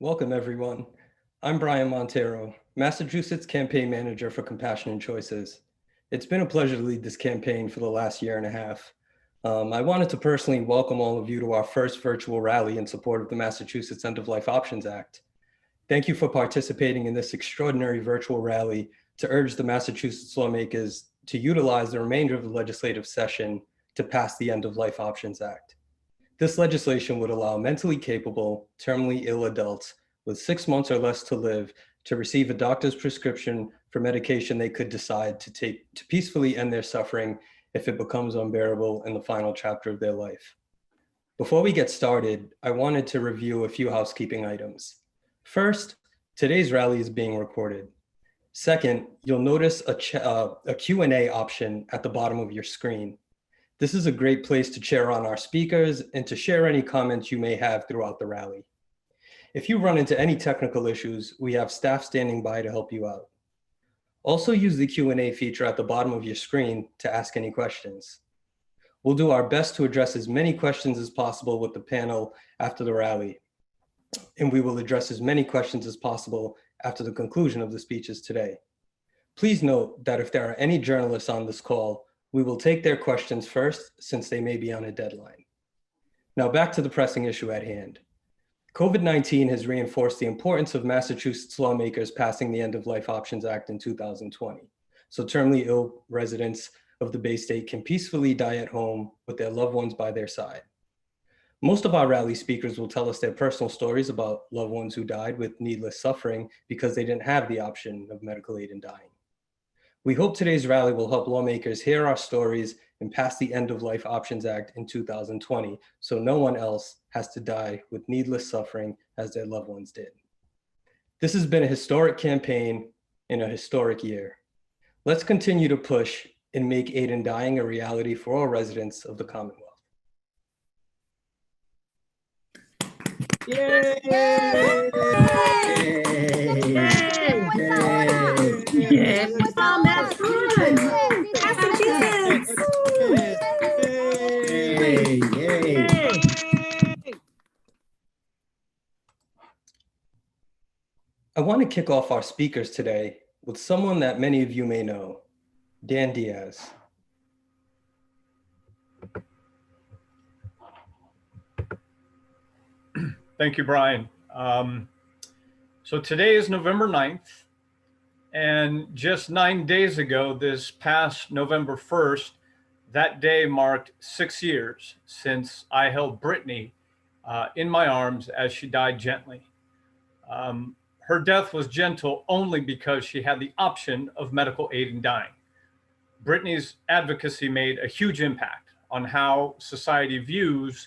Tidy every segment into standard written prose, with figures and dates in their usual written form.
Welcome, everyone. I'm Brian Montero, Massachusetts Campaign Manager for Compassion and Choices. It's been a pleasure to lead this campaign for the last year and a half. I wanted to personally welcome all of you to our first virtual rally in support of the Massachusetts End-of-Life Options Act. Thank you for participating in this extraordinary virtual rally to urge the Massachusetts lawmakers to utilize the remainder of the legislative session to pass the End-of-Life Options Act. This legislation would allow mentally capable, terminally ill adults with 6 months or less to live to receive a doctor's prescription for medication they could decide to take to peacefully end their suffering if it becomes unbearable in the final chapter of their life. Before we get started, I wanted to review a few housekeeping items. First, today's rally is being recorded. Second, you'll notice a Q&A option at the bottom of your screen. This is a great place to cheer on our speakers and to share any comments you may have throughout the rally. If you run into any technical issues, we have staff standing by to help you out. Also use the Q&A feature at the bottom of your screen to ask any questions. We'll do our best to address as many questions as possible with the panel after the rally, and we will address as many questions as possible after the conclusion of the speeches today. Please note that if there are any journalists on this call, we will take their questions first since they may be on a deadline. Now back to the pressing issue at hand. COVID-19 has reinforced the importance of Massachusetts lawmakers passing the End-of-Life Options Act in 2020, so terminally ill residents of the Bay State can peacefully die at home with their loved ones by their side. Most of our rally speakers will tell us their personal stories about loved ones who died with needless suffering because they didn't have the option of medical aid in dying. We hope today's rally will help lawmakers hear our stories and pass the End-of-Life Options Act in 2020 so no one else has to die with needless suffering as their loved ones did. This has been a historic campaign in a historic year. Let's continue to push and make aid in dying a reality for all residents of the Commonwealth. Yay! Yay! I want to kick off our speakers today with someone that many of you may know, Dan Diaz. Thank you, Brian. So today is November 9th, and just 9 days ago, this past November 1st, that day marked 6 years since I held Brittany in my arms as she died gently. Her death was gentle only because she had the option of medical aid in dying. Brittany's advocacy made a huge impact on how society views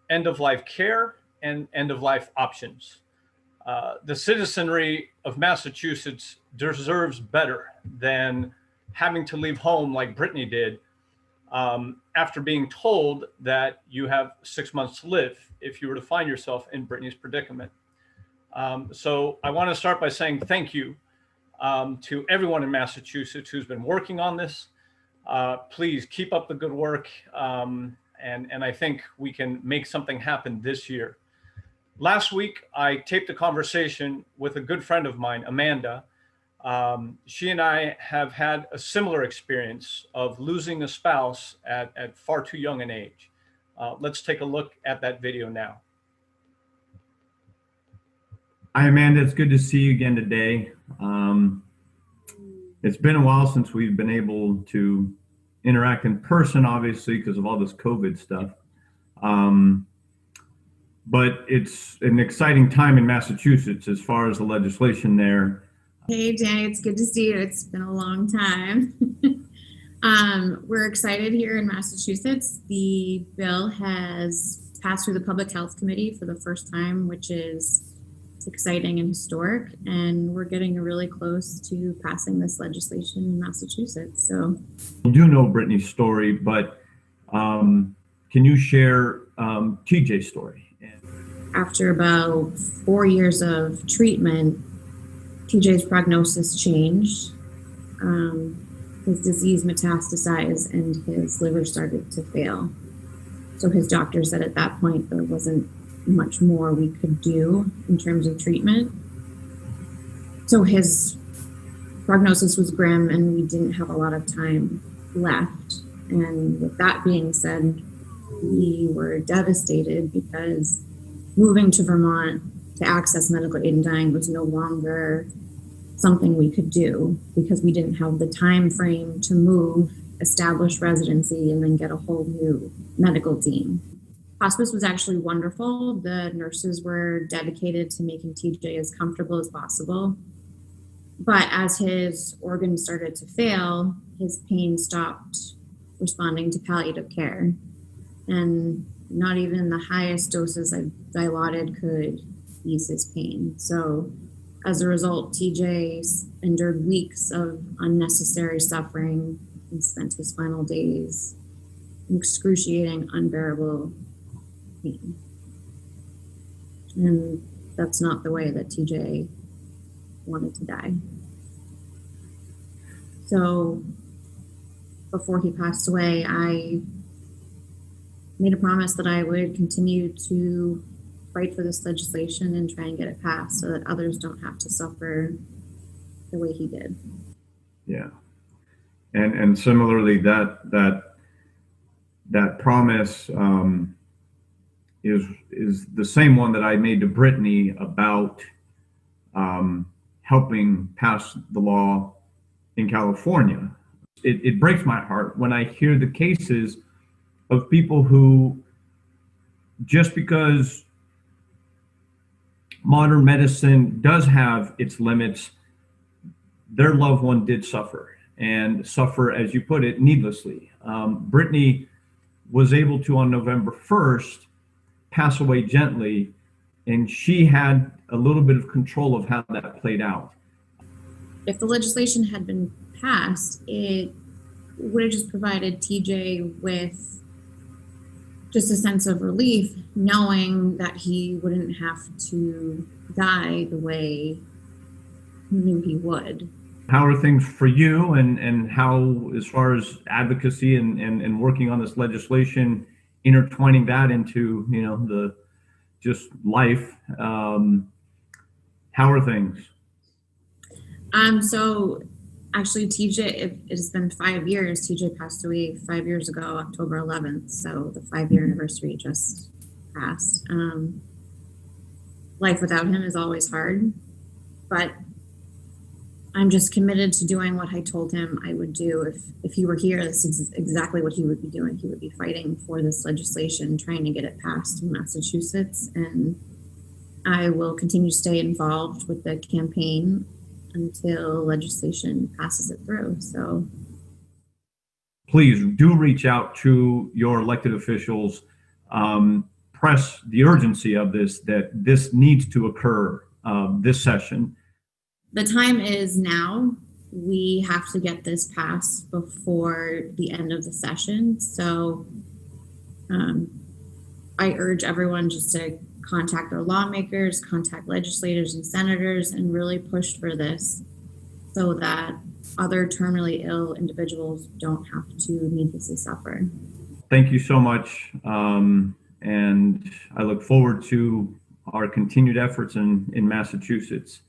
end-of-life care and end-of-life options. The citizenry of Massachusetts deserves better than having to leave home like Brittany did after being told that you have 6 months to live if you were to find yourself in Brittany's predicament. So I want to start by saying thank you to everyone in Massachusetts who's been working on this. Please keep up the good work, and I think we can make something happen this year. Last week, I taped a conversation with a good friend of mine, Amanda. She and I have had a similar experience of losing a spouse at far too young an age. Let's take a look at that video now. Hi, Amanda. It's good to see you again today. It's been a while since we've been able to interact in person, obviously, because of all this COVID stuff. But it's an exciting time in Massachusetts as far as the legislation there. Hey, Danny, it's good to see you. It's been a long time. We're excited here in Massachusetts. The bill has passed through the Public Health Committee for the first time, which is exciting and historic. And we're getting really close to passing this legislation in Massachusetts. So I do know Brittany's story, but can you share TJ's story? After about 4 years of treatment, TJ's prognosis changed. His disease metastasized and his liver started to fail. So his doctor said at that point there wasn't much more we could do in terms of treatment. So his prognosis was grim and we didn't have a lot of time left. And with that being said, we were devastated because moving to Vermont to access medical aid in dying was no longer something we could do because we didn't have the time frame to move, establish residency, and then get a whole new medical team. Hospice was actually wonderful. The nurses were dedicated to making TJ as comfortable as possible. But as his organs started to fail, his pain stopped responding to palliative care. And not even the highest doses of Dilaudid could ease his pain. So as a result, TJ endured weeks of unnecessary suffering and spent his final days in excruciating, unbearable pain. And that's not the way that TJ wanted to die. So before he passed away, I made a promise that I would continue to fight for this legislation and try and get it passed so that others don't have to suffer the way he did. Yeah. And similarly, that promise is the same one that I made to Brittany about helping pass the law in California. It breaks my heart when I hear the cases of people who, just because modern medicine does have its limits, their loved one did suffer, and suffer, as you put it, needlessly. Brittany was able to, on November 1st, pass away gently, and she had a little bit of control of how that played out. If the legislation had been passed, it would have just provided TJ with just a sense of relief, knowing that he wouldn't have to die the way he knew he would. How are things for you, and how, as far as advocacy and working on this legislation, intertwining that into, the just life, how are things? So actually TJ, it has been 5 years. TJ passed away 5 years ago, October 11th. So the 5-year anniversary just passed. Life without him is always hard, but I'm just committed to doing what I told him I would do. If he were here, this is exactly what he would be doing. He would be fighting for this legislation, trying to get it passed in Massachusetts. And I will continue to stay involved with the campaign until legislation passes it through. So please do reach out to your elected officials, press the urgency of this, that this needs to occur this session. The time is now. We have to get this passed before the end of the session. So I urge everyone just to contact their lawmakers, contact legislators and senators, and really push for this so that other terminally ill individuals don't have to needlessly suffer. Thank you so much. And I look forward to our continued efforts in Massachusetts.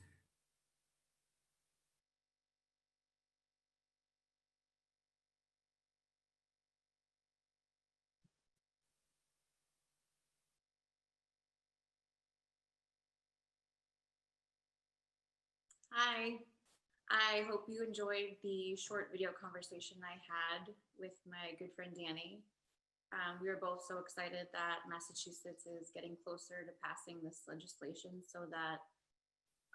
Hi, I hope you enjoyed the short video conversation I had with my good friend Danny. We are both so excited that Massachusetts is getting closer to passing this legislation so that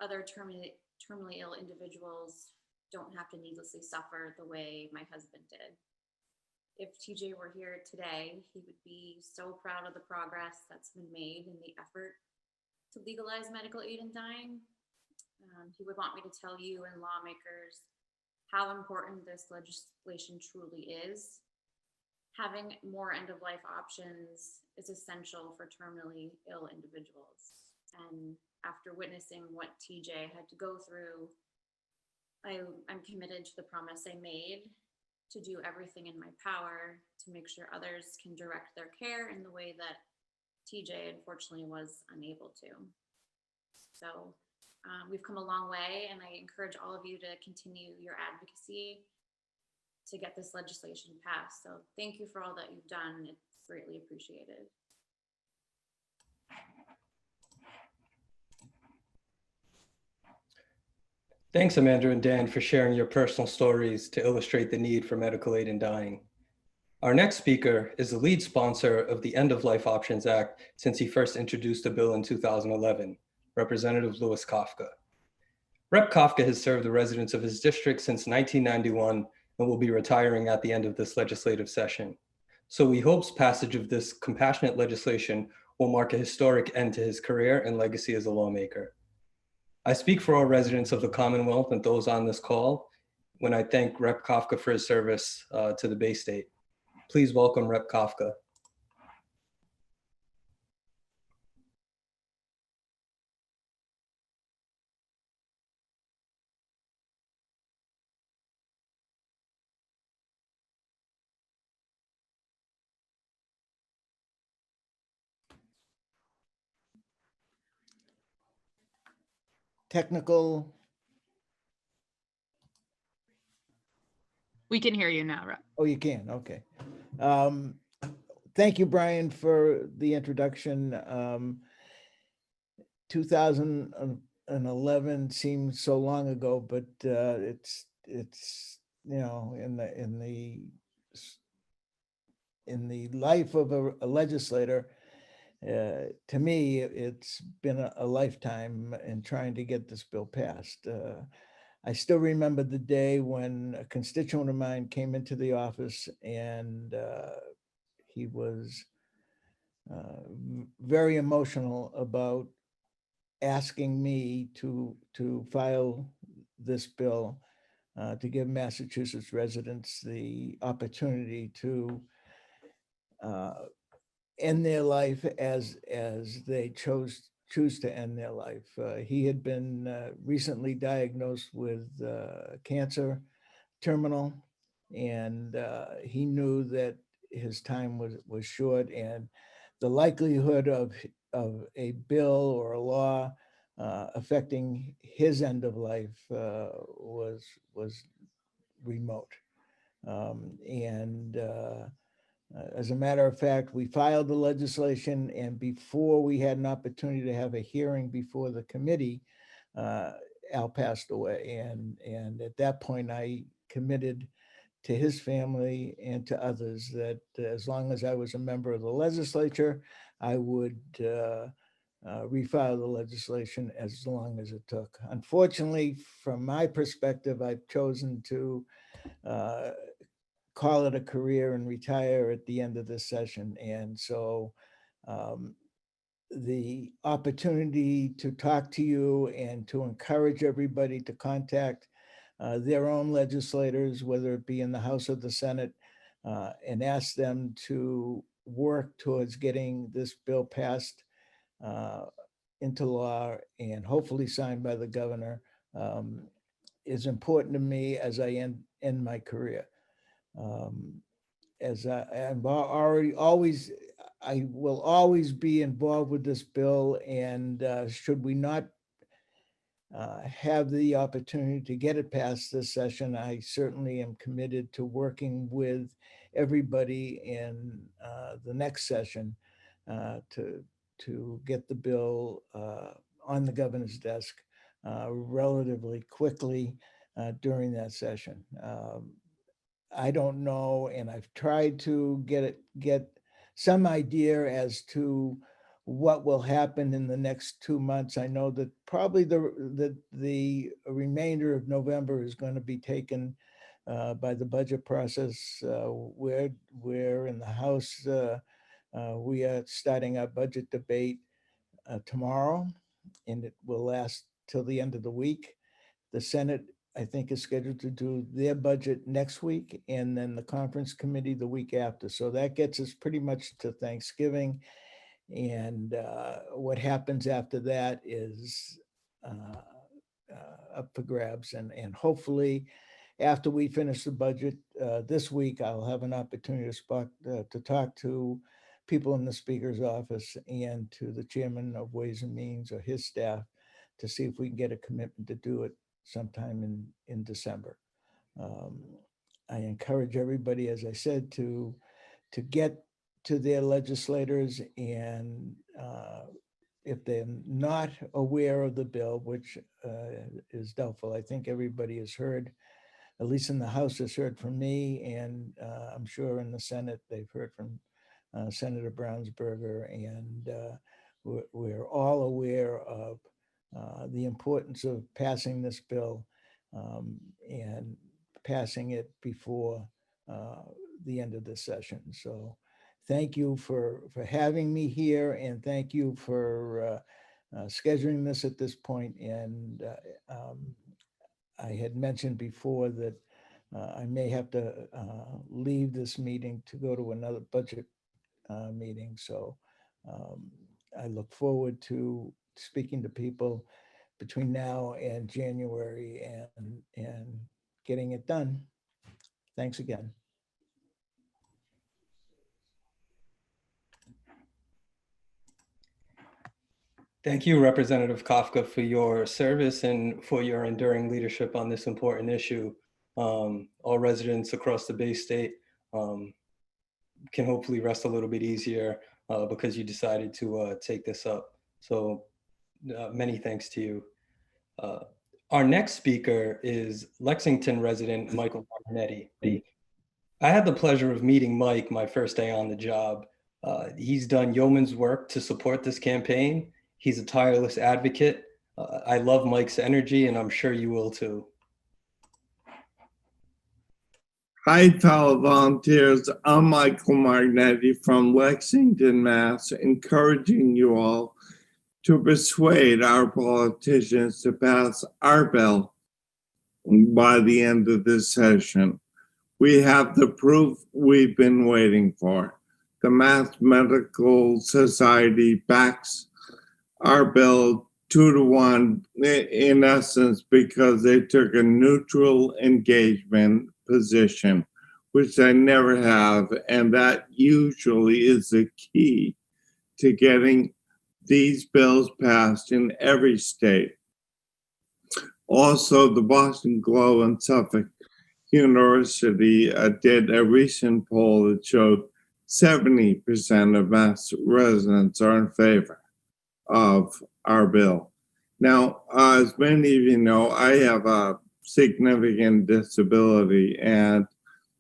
other terminally ill individuals don't have to needlessly suffer the way my husband did. If TJ were here today, he would be so proud of the progress that's been made in the effort to legalize medical aid in dying. He would want me to tell you and lawmakers how important this legislation truly is. Having more end-of-life options is essential for terminally ill individuals. And after witnessing what TJ had to go through, I'm committed to the promise I made to do everything in my power to make sure others can direct their care in the way that TJ unfortunately was unable to. So we've come a long way, and I encourage all of you to continue your advocacy to get this legislation passed. So thank you for all that you've done. It's greatly appreciated. Thanks, Amanda and Dan, for sharing your personal stories to illustrate the need for medical aid in dying. Our next speaker is the lead sponsor of the End of Life Options Act since he first introduced the bill in 2011, Representative Louis Kafka. Rep. Kafka has served the residents of his district since 1991 and will be retiring at the end of this legislative session. So he hopes passage of this compassionate legislation will mark a historic end to his career and legacy as a lawmaker. I speak for all residents of the Commonwealth and those on this call when I thank Rep. Kafka for his service to the Bay State. Please welcome Rep. Kafka. Technical. We can hear you now, Rob. Oh, you can. Okay. Thank you, Brian, for the introduction. 2011 seems so long ago, but it's you know, in the life of a legislator, to me, it's been a lifetime in trying to get this bill passed. I still remember the day when a constituent of mine came into the office, and he was very emotional about asking me to file this bill to give Massachusetts residents the opportunity to end their life as they choose to end their life. He had been recently diagnosed with cancer, terminal, and he knew that his time was short, and the likelihood of a bill or a law affecting his end of life was remote. As a matter of fact, we filed the legislation, and before we had an opportunity to have a hearing before the committee, Al passed away. And at that point, I committed to his family and to others that as long as I was a member of the legislature, I would refile the legislation as long as it took. Unfortunately, from my perspective, I've chosen to call it a career and retire at the end of this session. And so the opportunity to talk to you and to encourage everybody to contact their own legislators, whether it be in the House or the Senate, and ask them to work towards getting this bill passed into law and hopefully signed by the governor, is important to me as I end my career. As I'm already always, I will always be involved with this bill, and should we not have the opportunity to get it passed this session, I certainly am committed to working with everybody in the next session to get the bill on the governor's desk relatively quickly during that session. I don't know, and I've tried to get some idea as to what will happen in the next 2 months. I know that probably the remainder of November is going to be taken by the budget process. We're in the House. We are starting our budget debate tomorrow, and it will last till the end of the week. The Senate, I think, is scheduled to do their budget next week, and then the conference committee the week after. So that gets us pretty much to Thanksgiving. And what happens after that is up for grabs. And hopefully, after we finish the budget this week, I'll have an opportunity to talk to people in the Speaker's office and to the Chairman of Ways and Means or his staff to see if we can get a commitment to do it sometime in December. I encourage everybody, as I said, to get to their legislators, and if they're not aware of the bill, which is doubtful, I think everybody has heard, at least in the House has heard from me, and I'm sure in the Senate they've heard from Senator Brownsberger, and we're all aware of the importance of passing this bill and passing it before the end of this session. So thank you for having me here, and thank you for scheduling this at this point. And I had mentioned before that I may have to leave this meeting to go to another budget meeting. So I look forward to speaking to people between now and January and getting it done. Thanks again. Thank you, Representative Kafka, for your service and for your enduring leadership on this important issue. All residents across the Bay State can hopefully rest a little bit easier because you decided to take this up. So many thanks to you. Our next speaker is Lexington resident Michael Martignetti. I had the pleasure of meeting Mike my first day on the job. He's done yeoman's work to support this campaign. He's a tireless advocate. I love Mike's energy, and I'm sure you will too. Hi, fellow volunteers. I'm Michael Martignetti from Lexington, Mass., encouraging you all to persuade our politicians to pass our bill by the end of this session. We have the proof we've been waiting for. The Math Medical Society backs our bill 2-to-1 in essence because they took a neutral engagement position, which they never have, and that usually is the key to getting these bills passed in every state. Also, the Boston Globe and Suffolk University did a recent poll that showed 70% of Mass residents are in favor of our bill. Now, as many of you know, I have a significant disability, and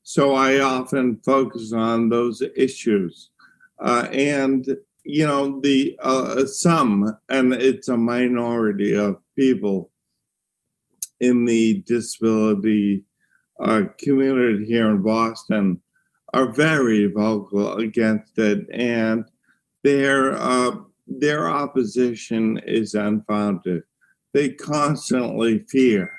so I often focus on those issues. And you know, the some, and it's a minority of people in the disability community here in Boston are very vocal against it, and their opposition is unfounded. They constantly fear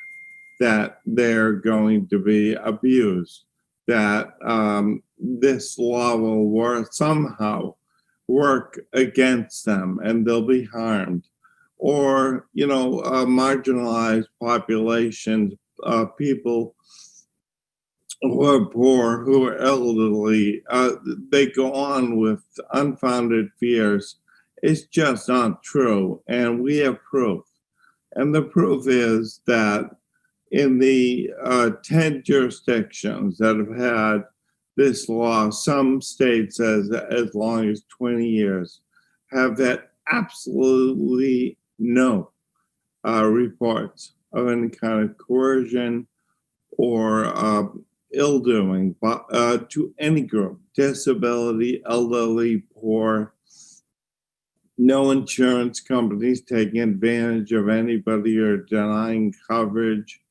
that they're going to be abused, that this law will somehow work against them and they'll be harmed. Or, you know, marginalized populations, people who are poor, who are elderly, they go on with unfounded fears. It's just not true, and we have proof. And the proof is that in the 10 jurisdictions that have had this law, some states as long as 20 years, have had absolutely no reports of any kind of coercion or ill-doing to any group, disability, elderly, poor, no insurance companies taking advantage of anybody or denying coverage.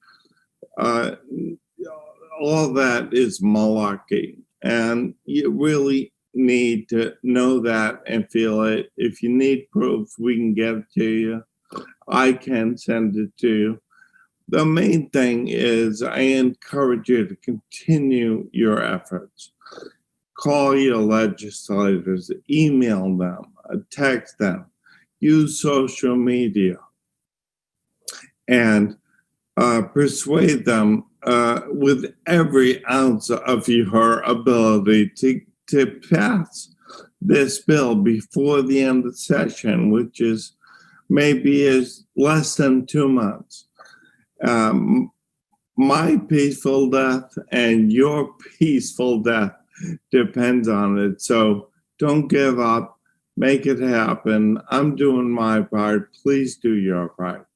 All that is malarkey, and you really need to know that and feel it. If you need proof, we can get it to you. I can send it to you. The main thing is I encourage you to continue your efforts. Call your legislators, email them, text them, use social media, and persuade them with every ounce of your ability to pass this bill before the end of the session, which is maybe is less than 2 months. My peaceful death and your peaceful death depends on it. So don't give up. Make it happen. I'm doing my part. Please do your part.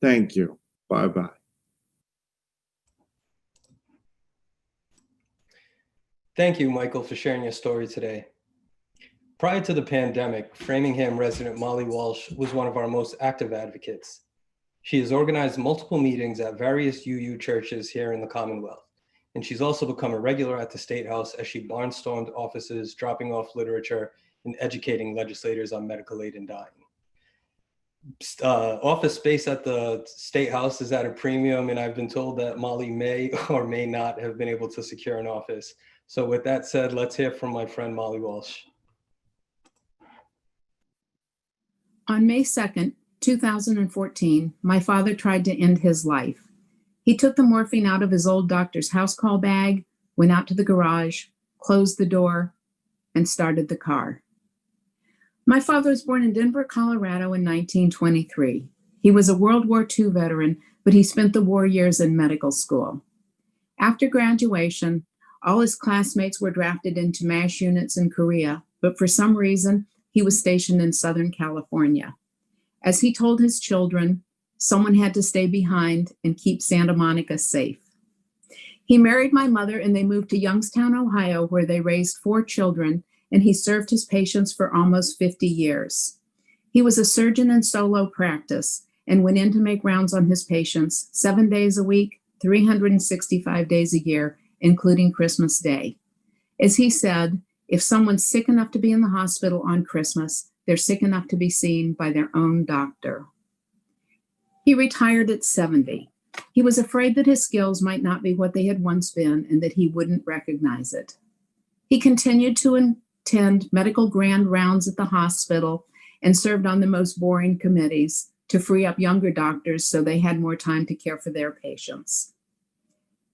Thank you. Bye-bye. Thank you, Michael, for sharing your story today. Prior to the pandemic, Framingham resident Molly Walsh was one of our most active advocates. She has organized multiple meetings at various UU churches here in the Commonwealth, and she's also become a regular at the State House as she barnstormed offices, dropping off literature, and educating legislators on medical aid in dying. Office space at the State House is at a premium, and I've been told that Molly may or may not have been able to secure an office. So with that said, let's hear from my friend Molly Walsh. On May 2nd, 2014, my father tried to end his life. He took the morphine out of his old doctor's house call bag, went out to the garage, closed the door, and started the car. My father was born in Denver, Colorado in 1923. He was a World War II veteran, but he spent the war years in medical school. After graduation, all his classmates were drafted into MASH units in Korea, but for some reason, he was stationed in Southern California. As he told his children, someone had to stay behind and keep Santa Monica safe. He married my mother and they moved to Youngstown, Ohio, where they raised 4 children, and he served his patients for almost 50 years. He was a surgeon in solo practice and went in to make rounds on his patients 7 days a week, 365 days a year, including Christmas Day. As he said, if someone's sick enough to be in the hospital on Christmas, they're sick enough to be seen by their own doctor. He retired at 70. He was afraid that his skills might not be what they had once been and that he wouldn't recognize it. He continued to attend medical grand rounds at the hospital and served on the most boring committees to free up younger doctors so they had more time to care for their patients.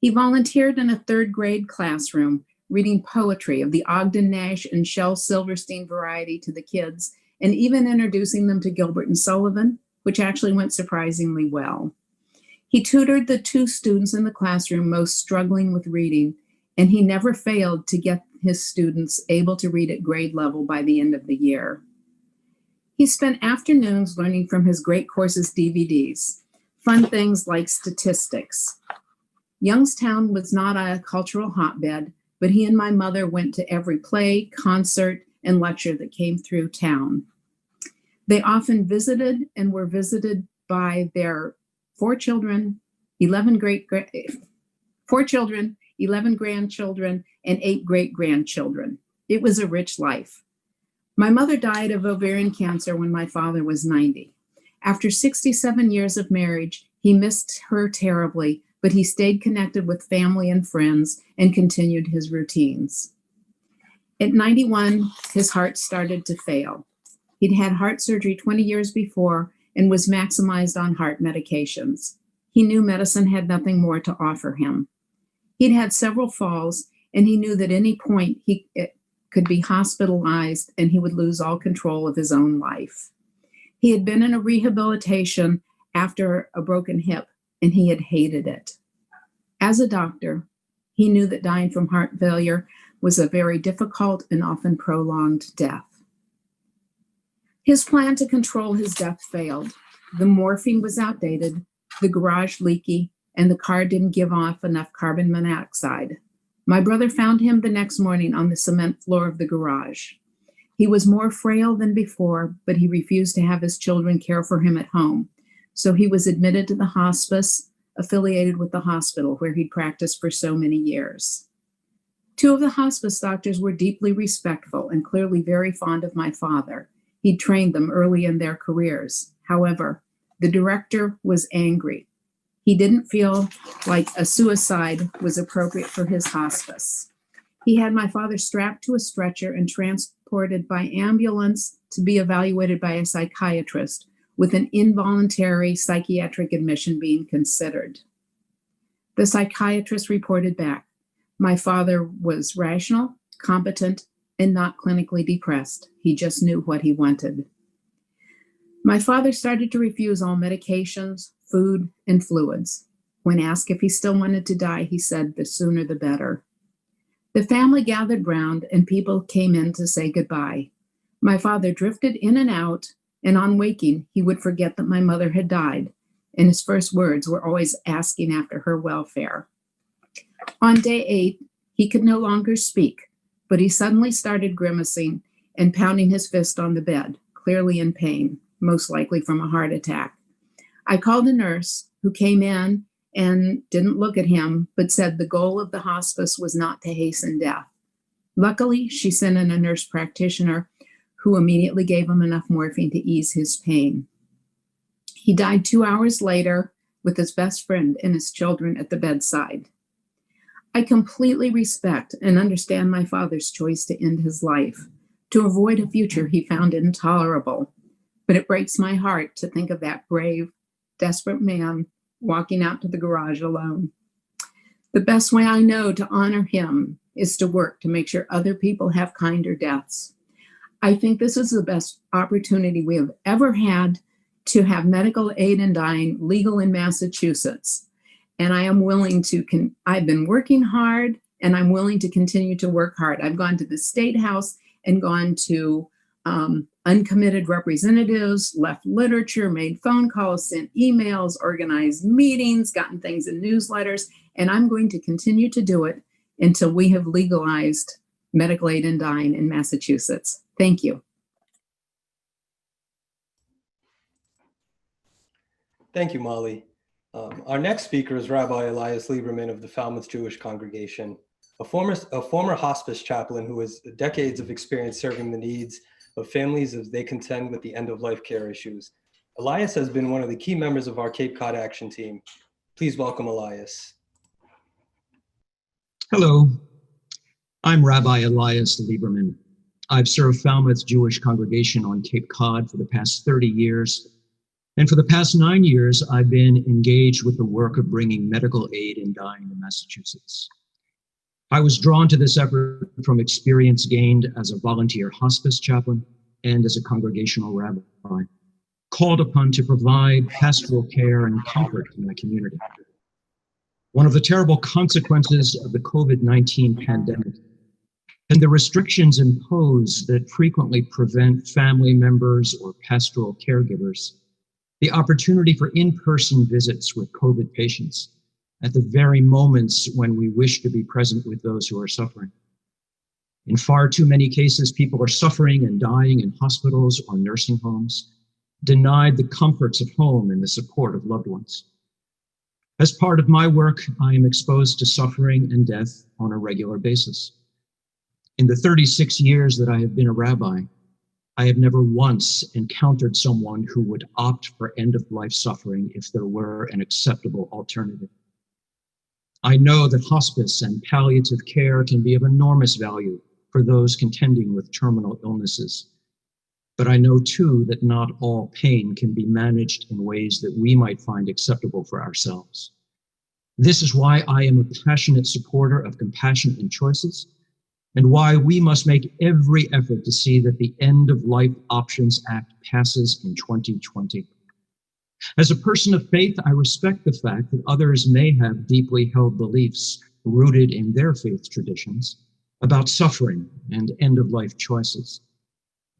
He volunteered in a 3rd grade classroom, reading poetry of the Ogden Nash and Shel Silverstein variety to the kids, and even introducing them to Gilbert and Sullivan, which actually went surprisingly well. He tutored the 2 students in the classroom most struggling with reading, and he never failed to get his students able to read at grade level by the end of the year. He spent afternoons learning from his Great Courses DVDs, fun things like statistics. Youngstown was not a cultural hotbed, but he and my mother went to every play, concert, and lecture that came through town. They often visited and were visited by their 4 children, 11 grandchildren, and 8 great-grandchildren. It was a rich life. My mother died of ovarian cancer when my father was 90. After 67 years of marriage, he missed her terribly, but he stayed connected with family and friends and continued his routines. At 91, his heart started to fail. He'd had heart surgery 20 years before and was maximized on heart medications. He knew medicine had nothing more to offer him. He'd had several falls, and he knew that at any point he could be hospitalized and he would lose all control of his own life. He had been in a rehabilitation after a broken hip, and he had hated it. As a doctor, he knew that dying from heart failure was a very difficult and often prolonged death. His plan to control his death failed. The morphine was outdated, the garage leaky, and the car didn't give off enough carbon monoxide. My brother found him the next morning on the cement floor of the garage. He was more frail than before, but he refused to have his children care for him at home. So he was admitted to the hospice affiliated with the hospital where he'd practiced for so many years. 2 of the hospice doctors were deeply respectful and clearly very fond of my father. He'd trained them early in their careers. However, the director was angry. He didn't feel like a suicide was appropriate for his hospice. He had my father strapped to a stretcher and transported by ambulance to be evaluated by a psychiatrist, with an involuntary psychiatric admission being considered. The psychiatrist reported back, my father was rational, competent, and not clinically depressed. He just knew what he wanted. My father started to refuse all medications, food, and fluids. When asked if he still wanted to die, he said, the sooner the better. The family gathered round and people came in to say goodbye. My father drifted in and out, and on waking, he would forget that my mother had died, and his first words were always asking after her welfare. On day 8, he could no longer speak, but he suddenly started grimacing and pounding his fist on the bed, clearly in pain, most likely from a heart attack. I called a nurse who came in and didn't look at him, but said the goal of the hospice was not to hasten death. Luckily, she sent in a nurse practitioner who immediately gave him enough morphine to ease his pain. He died 2 hours later with his best friend and his children at the bedside. I completely respect and understand my father's choice to end his life, to avoid a future he found intolerable. But it breaks my heart to think of that brave, desperate man walking out to the garage alone. The best way I know to honor him is to work to make sure other people have kinder deaths. I think this is the best opportunity we have ever had to have medical aid in dying legal in Massachusetts. And I am willing to, I've been working hard and I'm willing to continue to work hard. I've gone to the State House and gone to uncommitted representatives, left literature, made phone calls, sent emails, organized meetings, gotten things in newsletters, and I'm going to continue to do it until we have legalized medical aid in dying in Massachusetts. Thank you. Thank you, Molly. Our next speaker is Rabbi Elias Lieberman of the Falmouth Jewish Congregation, a former hospice chaplain who has decades of experience serving the needs of families as they contend with the end-of-life care issues. Elias has been one of the key members of our Cape Cod Action Team. Please welcome Elias. Hello, I'm Rabbi Elias Lieberman. I've served Falmouth Jewish Congregation on Cape Cod for the past 30 years. And for the past 9 years, I've been engaged with the work of bringing medical aid in dying to Massachusetts. I was drawn to this effort from experience gained as a volunteer hospice chaplain and as a congregational rabbi, called upon to provide pastoral care and comfort in my community. One of the terrible consequences of the COVID-19 pandemic and the restrictions imposed that frequently prevent family members or pastoral caregivers the opportunity for in-person visits with COVID patients at the very moments when we wish to be present with those who are suffering. In far too many cases, people are suffering and dying in hospitals or nursing homes, denied the comforts of home and the support of loved ones. As part of my work, I am exposed to suffering and death on a regular basis. In the 36 years that I have been a rabbi, I have never once encountered someone who would opt for end-of-life suffering if there were an acceptable alternative. I know that hospice and palliative care can be of enormous value for those contending with terminal illnesses. But I know too that not all pain can be managed in ways that we might find acceptable for ourselves. This is why I am a passionate supporter of compassion and choices, and why we must make every effort to see that the End of Life Options Act passes in 2020. As a person of faith, I respect the fact that others may have deeply held beliefs rooted in their faith traditions about suffering and end-of-life choices.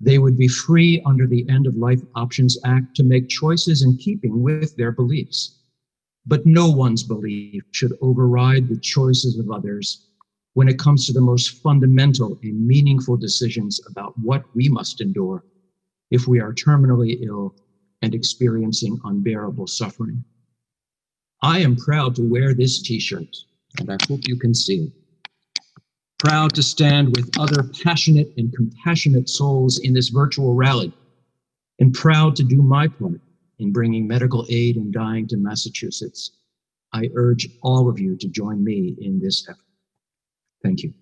They would be free under the End of Life Options Act to make choices in keeping with their beliefs. But no one's belief should override the choices of others when it comes to the most fundamental and meaningful decisions about what we must endure if we are terminally ill and experiencing unbearable suffering. I am proud to wear this t-shirt, and I hope you can see it. Proud to stand with other passionate and compassionate souls in this virtual rally, and proud to do my part in bringing medical aid in dying to Massachusetts. I urge all of you to join me in this effort. Thank you.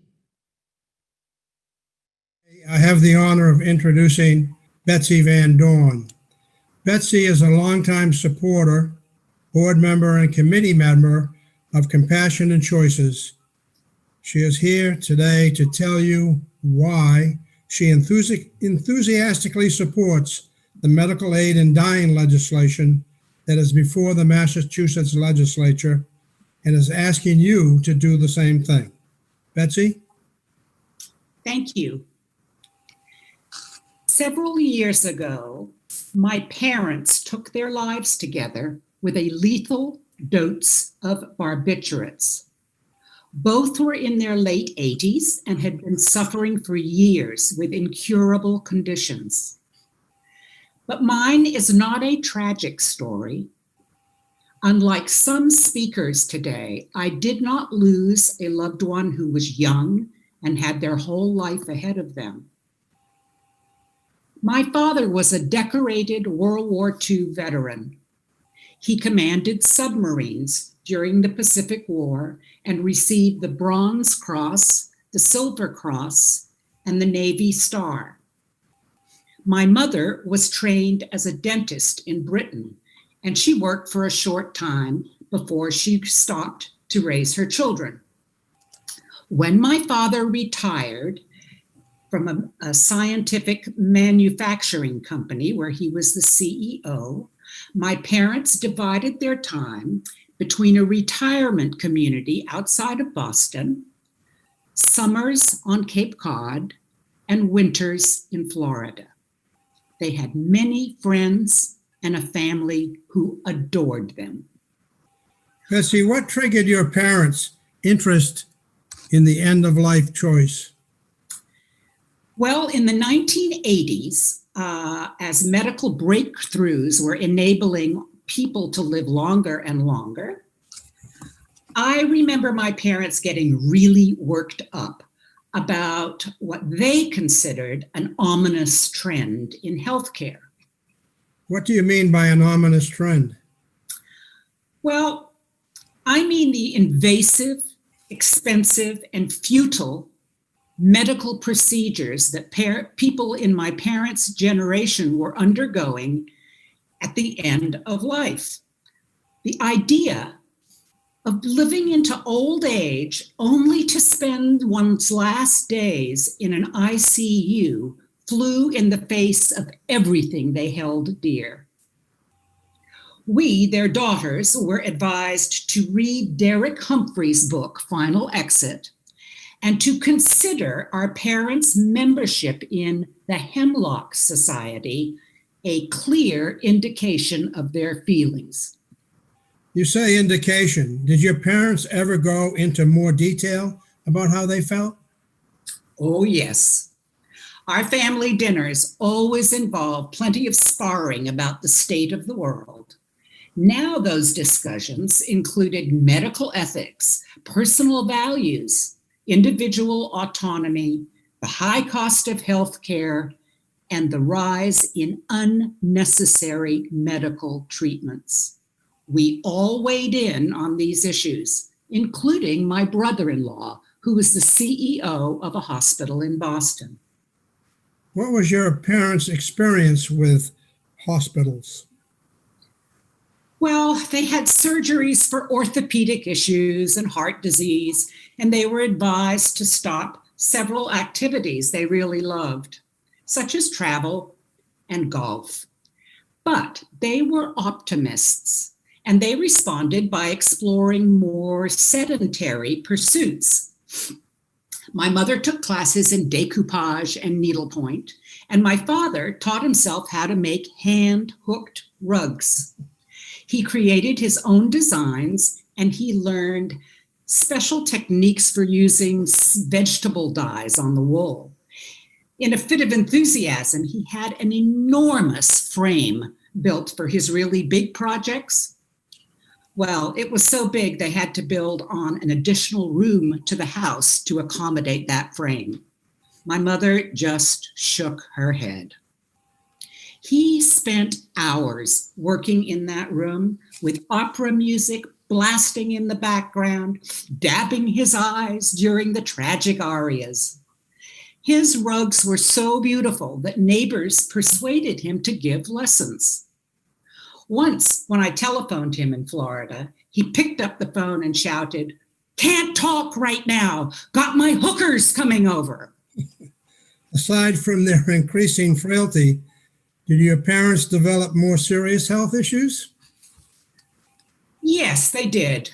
I have the honor of introducing Betsy Van Dorn. Betsy is a longtime supporter, board member, and committee member of Compassion and Choices. She is here today to tell you why she enthusiastically supports the medical aid in dying legislation that is before the Massachusetts legislature and is asking you to do the same thing. Betsy? Thank you. Several years ago, my parents took their lives together with a lethal dose of barbiturates. Both were in their late 80s and had been suffering for years with incurable conditions. But mine is not a tragic story. Unlike some speakers today, I did not lose a loved one who was young and had their whole life ahead of them. My father was a decorated World War II veteran. He commanded submarines during the Pacific War and received the Bronze Cross, the Silver Cross, and the Navy Star. My mother was trained as a dentist in Britain, and she worked for a short time before she stopped to raise her children. When my father retired from a scientific manufacturing company where he was the CEO, my parents divided their time between a retirement community outside of Boston, summers on Cape Cod, and winters in Florida. They had many friends and a family who adored them. Betsy, what triggered your parents' interest in the end-of-life choice? Well, in the 1980s, as medical breakthroughs were enabling people to live longer and longer, I remember my parents getting really worked up about what they considered an ominous trend in healthcare. What do you mean by an ominous trend? Well, I mean the invasive, expensive, and futile medical procedures that people in my parents' generation were undergoing at the end of life. The idea of living into old age only to spend one's last days in an ICU flew in the face of everything they held dear. We, their daughters, were advised to read Derek Humphrey's book, Final Exit, and to consider our parents' membership in the Hemlock Society a clear indication of their feelings. You say indication. Did your parents ever go into more detail about how they felt? Oh, yes. Our family dinners always involved plenty of sparring about the state of the world. Now those discussions included medical ethics, personal values, individual autonomy, the high cost of health care, and the rise in unnecessary medical treatments. We all weighed in on these issues, including my brother-in-law, who was the CEO of a hospital in Boston. What was your parents' experience with hospitals? Well, they had surgeries for orthopedic issues and heart disease, and they were advised to stop several activities they really loved, such as travel and golf. But they were optimists, and they responded by exploring more sedentary pursuits. My mother took classes in decoupage and needlepoint, and my father taught himself how to make hand-hooked rugs. He created his own designs, and he learned special techniques for using vegetable dyes on the wool. In a fit of enthusiasm, he had an enormous frame built for his really big projects. Well, it was so big they had to build on an additional room to the house to accommodate that frame. My mother just shook her head. He spent hours working in that room with opera music blasting in the background, dabbing his eyes during the tragic arias. His rugs were so beautiful that neighbors persuaded him to give lessons. Once, when I telephoned him in Florida, he picked up the phone and shouted, Can't talk right now. Got my hookers coming over. Aside from their increasing frailty, did your parents develop more serious health issues? Yes, they did.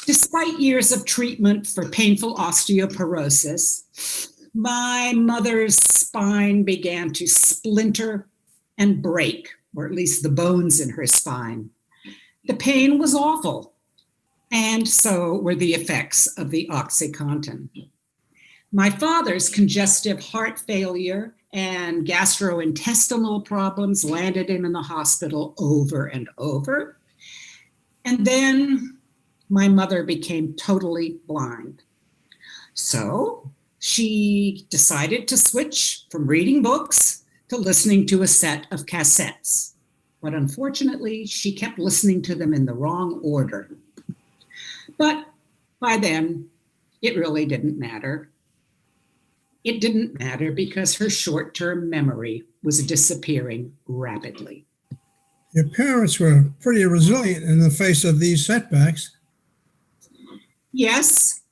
Despite years of treatment for painful osteoporosis, my mother's spine began to splinter and break, or at least the bones in her spine. The pain was awful, and so were the effects of the OxyContin. My father's congestive heart failure and gastrointestinal problems landed him in the hospital over and over. And then my mother became totally blind. So she decided to switch from reading books to listening to a set of cassettes. But unfortunately, she kept listening to them in the wrong order. But by then, it really didn't matter. It didn't matter because her short-term memory was disappearing rapidly. Your parents were pretty resilient in the face of these setbacks. Yes,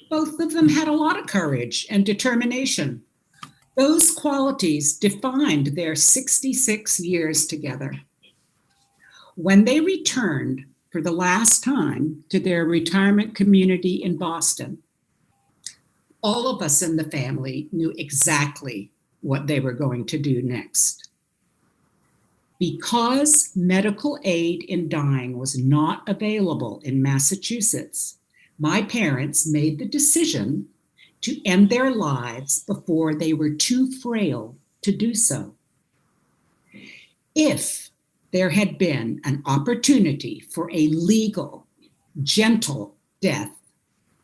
both of them had a lot of courage and determination. Those qualities defined their 66 years together. When they returned for the last time to their retirement community in Boston, all of us in the family knew exactly what they were going to do next. Because medical aid in dying was not available in Massachusetts, my parents made the decision to end their lives before they were too frail to do so. If there had been an opportunity for a legal, gentle death,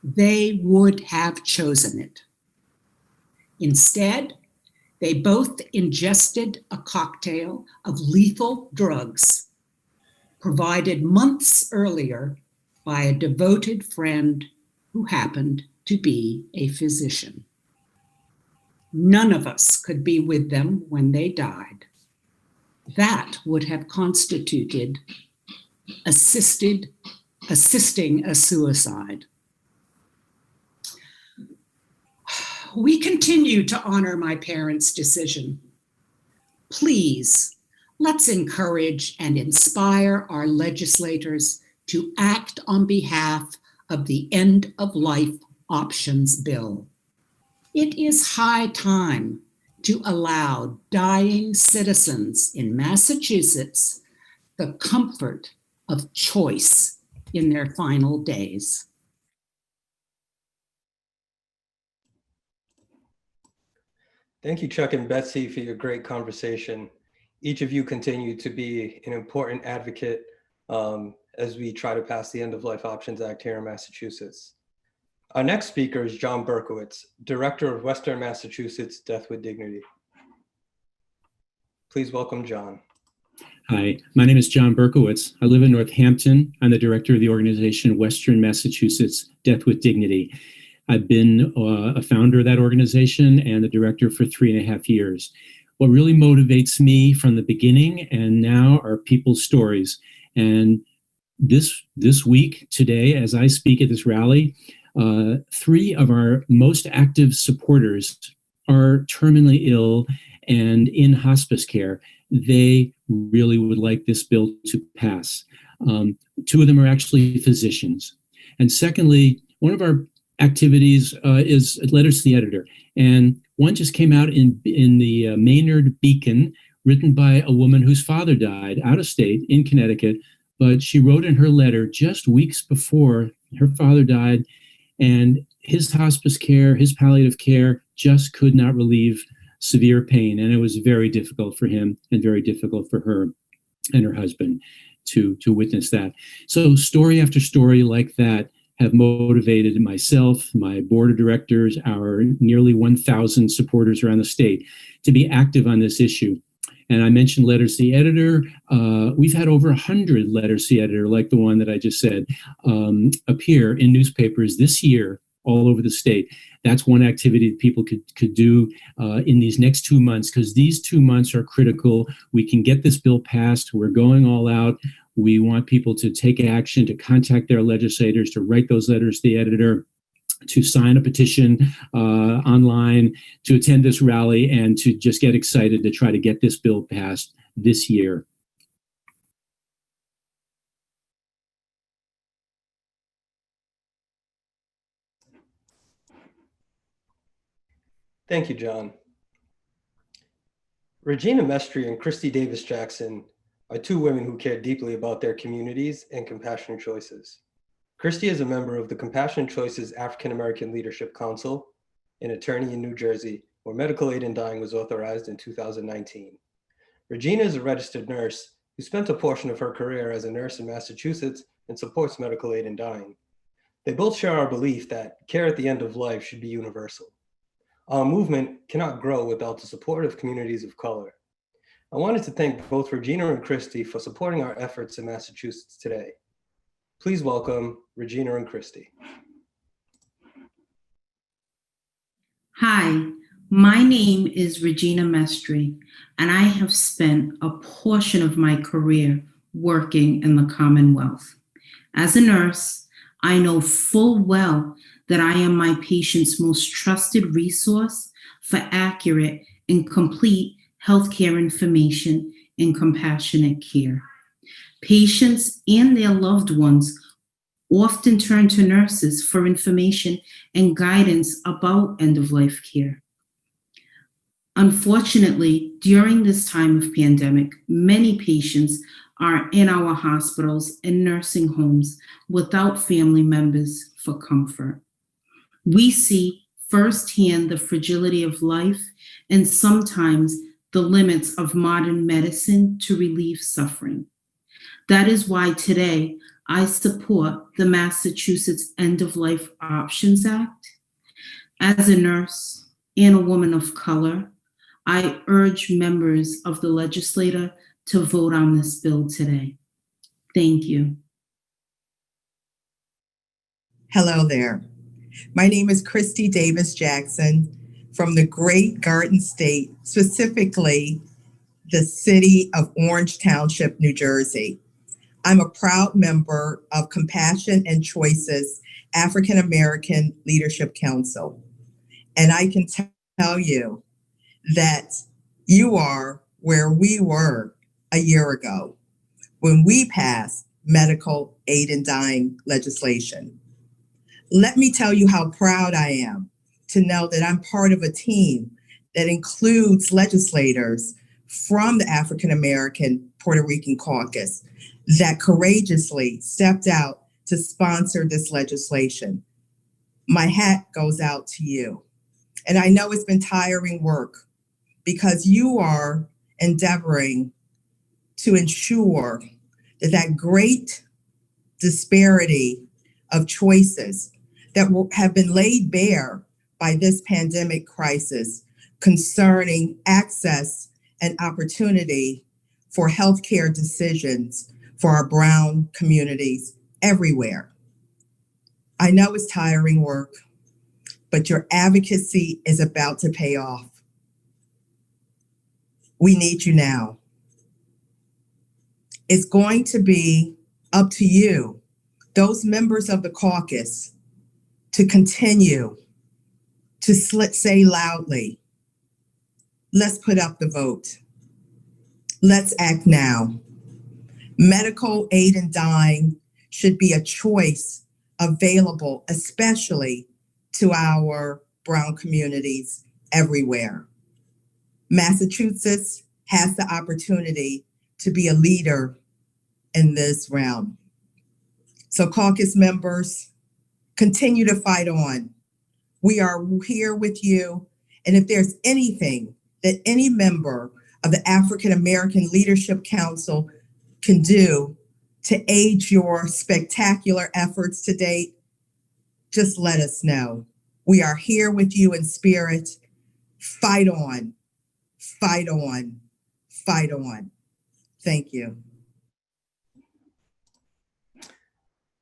they would have chosen it. Instead, they both ingested a cocktail of lethal drugs provided months earlier by a devoted friend who happened to be a physician. None of us could be with them when they died. That would have constituted assisting a suicide. We continue to honor my parents' decision. Please, let's encourage and inspire our legislators to act on behalf of the End of Life Options Bill. It is high time to allow dying citizens in Massachusetts the comfort of choice in their final days. Thank you, Chuck and Betsy, for your great conversation. Each of you continue to be an important advocate as we try to pass the End of Life Options Act here in Massachusetts. Our next speaker is John Berkowitz, Director of Western Massachusetts Death with Dignity. Please welcome John. Hi, my name is John Berkowitz. I live in Northampton. I'm the director of the organization Western Massachusetts Death with Dignity. I've been a founder of that organization and the director for 3.5 years. What really motivates me from the beginning and now are people's stories. And this week, today, as I speak at this rally, 3 of our most active supporters are terminally ill and in hospice care. They really would like this bill to pass. 2 of them are actually physicians. And secondly, one of our activities is letters to the editor. And one just came out in the Maynard Beacon, written by a woman whose father died out of state in Connecticut. But she wrote in her letter just weeks before her father died, and his hospice care, his palliative care just could not relieve severe pain. And it was very difficult for him and very difficult for her and her husband to witness that. So story after story like that have motivated myself, my board of directors, our nearly 1,000 supporters around the state to be active on this issue. And I mentioned letters to the editor. We've had over 100 letters to the editor, like the one that I just said, appear in newspapers this year all over the state. That's one activity that people could do in these next 2 months, because these 2 months are critical. We can get this bill passed. We're going all out. We want people to take action, to contact their legislators, to write those letters to the editor, to sign a petition online, to attend this rally, and to just get excited to try to get this bill passed this year. Thank you, John. Regina Mestre and Christy Davis-Jackson are two women who care deeply about their communities and compassionate choices. Christy is a member of the Compassionate Choices African American Leadership Council, an attorney in New Jersey, where medical aid in dying was authorized in 2019. Regina is a registered nurse who spent a portion of her career as a nurse in Massachusetts and supports medical aid in dying. They both share our belief that care at the end of life should be universal. Our movement cannot grow without the support of communities of color. I wanted to thank both Regina and Christy for supporting our efforts in Massachusetts today. Please welcome Regina and Christy. Hi, my name is Regina Mestre, and I have spent a portion of my career working in the Commonwealth. As a nurse, I know full well that I am my patient's most trusted resource for accurate and complete healthcare information and compassionate care. Patients and their loved ones often turn to nurses for information and guidance about end-of-life care. Unfortunately, during this time of pandemic, many patients are in our hospitals and nursing homes without family members for comfort. We see firsthand the fragility of life and sometimes the limits of modern medicine to relieve suffering. That is why today I support the Massachusetts End-of-Life Options Act. As a nurse and a woman of color, I urge members of the legislature to vote on this bill today. Thank you. Hello there. My name is Christy Davis-Jackson from the Great Garden State, specifically the city of Orange Township, New Jersey. I'm a proud member of Compassion and Choices African American Leadership Council. And I can tell you that you are where we were a year ago when we passed medical aid in dying legislation. Let me tell you how proud I am to know that I'm part of a team that includes legislators from the African American Puerto Rican caucus that courageously stepped out to sponsor this legislation. My hat goes out to you. And I know it's been tiring work because you are endeavoring to ensure that that great disparity of choices that have been laid bare by this pandemic crisis concerning access and opportunity for healthcare decisions for our brown communities everywhere. I know it's tiring work, but your advocacy is about to pay off. We need you now. It's going to be up to you, those members of the caucus, to continue to say loudly, let's put up the vote. Let's act now. Medical aid in dying should be a choice available, especially to our brown communities everywhere. Massachusetts has the opportunity to be a leader in this realm. So caucus members, continue to fight on. We are here with you. And if there's anything that any member of the African American Leadership Council can do to aid your spectacular efforts to date, just let us know. We are here with you in spirit. Fight on, fight on, fight on. Thank you.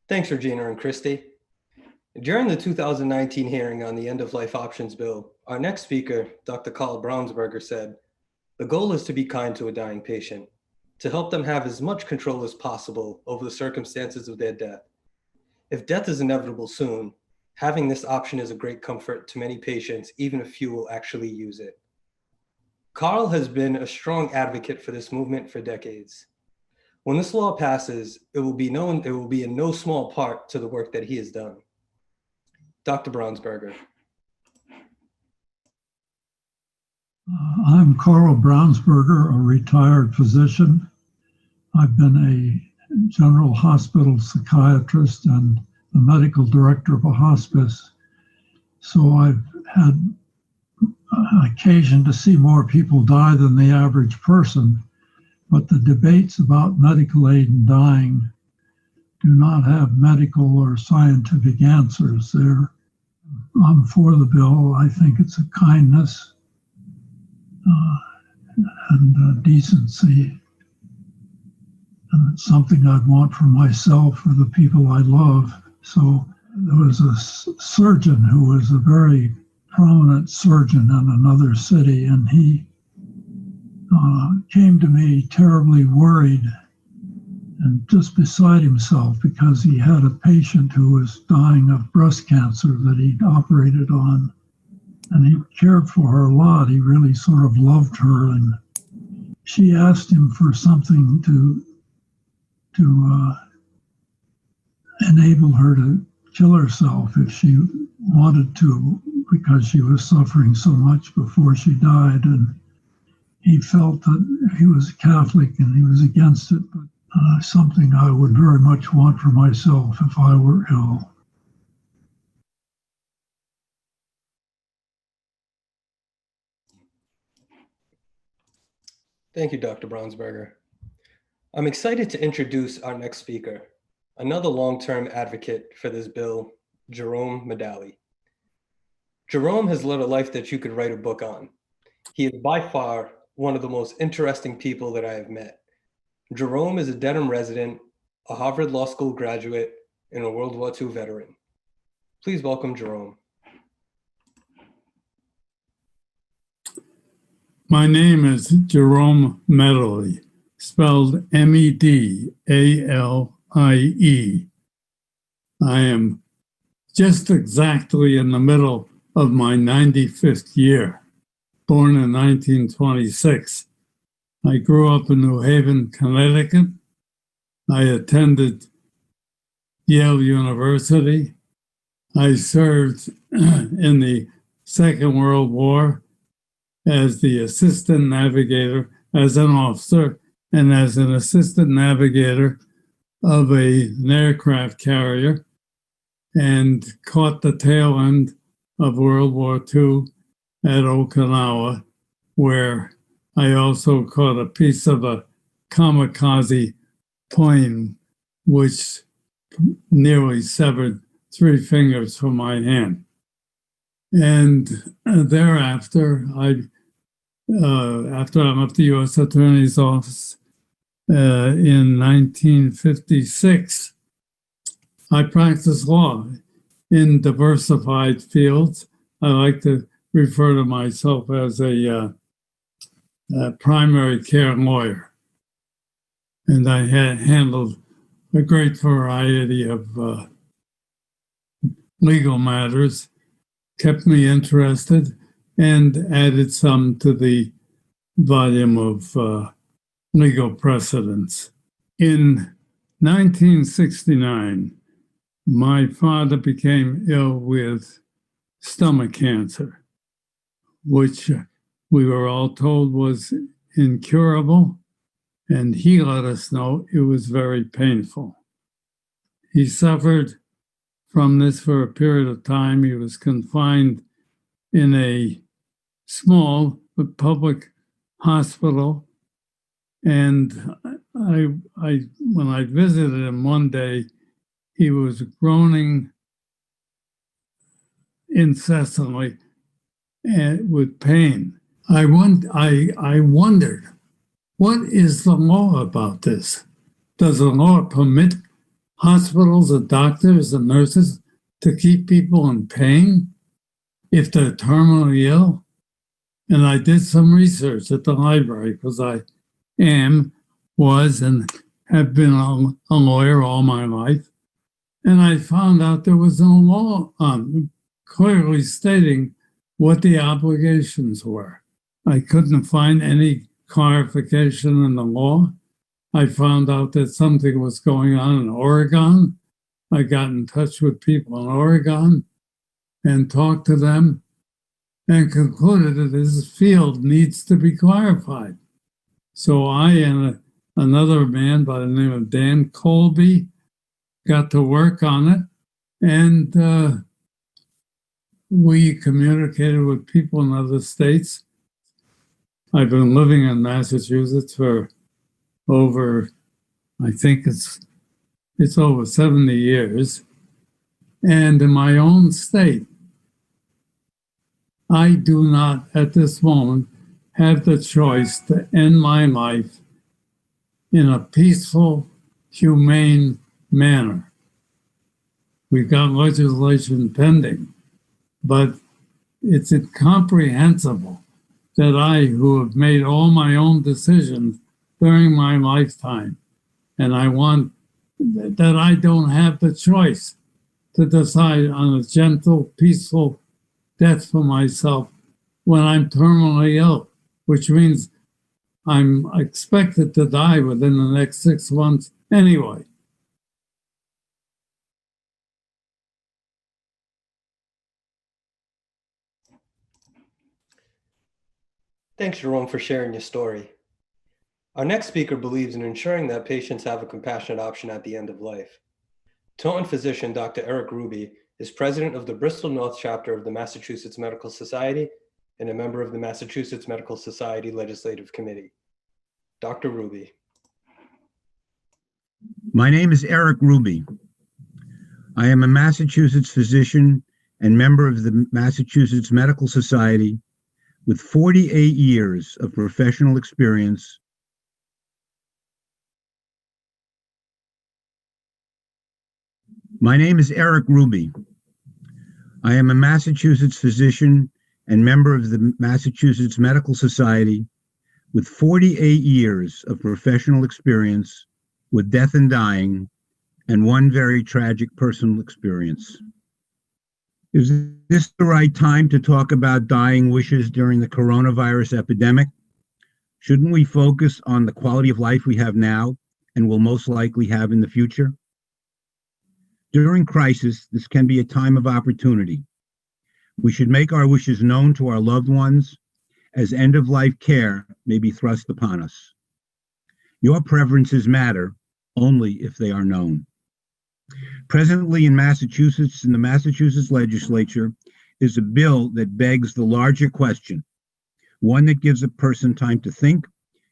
Thanks, Regina and Christy. During the 2019 hearing on the end-of-life options bill, our next speaker, Dr. Carl Brownsberger, said, "The goal is to be kind to a dying patient, to help them have as much control as possible over the circumstances of their death. If death is inevitable soon, having this option is a great comfort to many patients, even if few will actually use it." Carl has been a strong advocate for this movement for decades. When this law passes, it will be in no small part to the work that he has done. Dr. Brownsberger. I'm Carl Brownsberger, a retired physician. I've been a general hospital psychiatrist and the medical director of a hospice. So I've had occasion to see more people die than the average person, but the debates about medical aid in dying do not have medical or scientific answers. I'm for the bill. I think it's a kindness and decency. And it's something I'd want for myself, for the people I love. So there was a surgeon who was a very prominent surgeon in another city, and he came to me terribly worried and just beside himself because he had a patient who was dying of breast cancer that he'd operated on. And he cared for her a lot. He really sort of loved her. And she asked him for something to enable her to kill herself if she wanted to, because she was suffering so much before she died. And he felt that he was a Catholic and he was against it, but something I would very much want for myself if I were ill. Thank you, Dr. Brownsberger. I'm excited to introduce our next speaker, another long-term advocate for this bill, Jerome Medalie. Jerome has led a life that you could write a book on. He is by far one of the most interesting people that I have met. Jerome is a Dedham resident, a Harvard Law School graduate, and a World War II veteran. Please welcome Jerome. My name is Jerome Medalie, spelled Medalie. I am just exactly in the middle of my 95th year, born in 1926. I grew up in New Haven, Connecticut. I attended Yale University. I served in the Second World War as the assistant navigator, as an officer, and as an assistant navigator of an aircraft carrier, and caught the tail end of World War II at Okinawa, where I also caught a piece of a kamikaze plane, which nearly severed 3 fingers from my hand. And thereafter, after I left the U.S. Attorney's Office in 1956, I practiced law in diversified fields. I like to refer to myself as a primary care lawyer. And I had handled a great variety of legal matters, kept me interested, and added some to the volume of legal precedents. In 1969, my father became ill with stomach cancer, which we were all told was incurable, and he let us know it was very painful. He suffered from this for a period of time. He was confined in a small but public hospital, and when I visited him one day, he was groaning incessantly and with pain. I wondered, what is the law about this? Does the law permit hospitals and doctors and nurses to keep people in pain if they're terminally ill? And I did some research at the library because I was, and have been a lawyer all my life. And I found out there was no law clearly stating what the obligations were. I couldn't find any clarification in the law. I found out that something was going on in Oregon. I got in touch with people in Oregon and talked to them and concluded that this field needs to be clarified. So I and another man by the name of Dan Colby got to work on it, and we communicated with people in other states. I've been living in Massachusetts for over, I think it's over 70 years. And in my own state, I do not at this moment have the choice to end my life in a peaceful, humane manner. We've got legislation pending, but it's incomprehensible that I, who have made all my own decisions during my lifetime, and I want that I don't have the choice to decide on a gentle, peaceful death for myself when I'm terminally ill, which means I'm expected to die within the next 6 months anyway. Thanks, Jerome, for sharing your story. Our next speaker believes in ensuring that patients have a compassionate option at the end of life. Taunton physician Dr. Eric Ruby is president of the Bristol North chapter of the Massachusetts Medical Society and a member of the Massachusetts Medical Society Legislative Committee. Dr. Ruby. My name is Eric Ruby. I am a Massachusetts physician and member of the Massachusetts Medical Society with 48 years of professional experience. My name is Eric Ruby. I am a Massachusetts physician and member of the Massachusetts Medical Society with 48 years of professional experience with death and dying and one very tragic personal experience. Is this the right time to talk about dying wishes during the coronavirus epidemic? Shouldn't we focus on the quality of life we have now and will most likely have in the future? During crisis, this can be a time of opportunity. We should make our wishes known to our loved ones, as end-of-life care may be thrust upon us. Your preferences matter only if they are known. Presently in Massachusetts, in the Massachusetts legislature, is a bill that begs the larger question, one that gives a person time to think,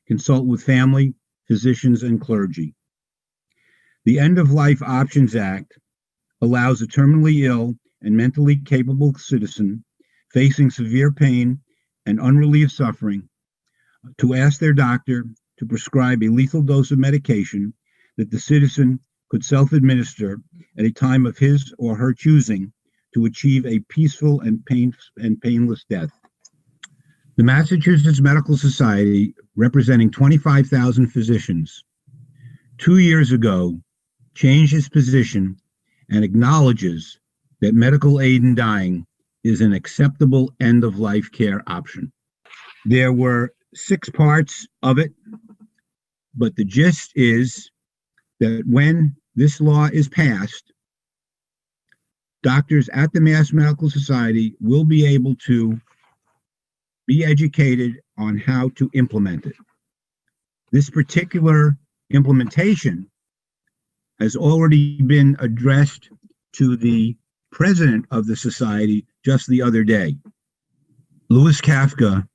consult with family, physicians, and clergy. The End-of-Life Options Act allows a terminally ill and mentally capable citizen facing severe pain and unrelieved suffering to ask their doctor to prescribe a lethal dose of medication that the citizen could self-administer at a time of his or her choosing to achieve a peaceful and painless death. The Massachusetts Medical Society, representing 25,000 physicians, 2 years ago changed its position and acknowledges that medical aid in dying is an acceptable end-of-life care option. There were 6 parts of it, but the gist is that when this law is passed, doctors at the Mass Medical Society will be able to be educated on how to implement it. This particular implementation has already been addressed to the president of the society just the other day. Louis Kafka,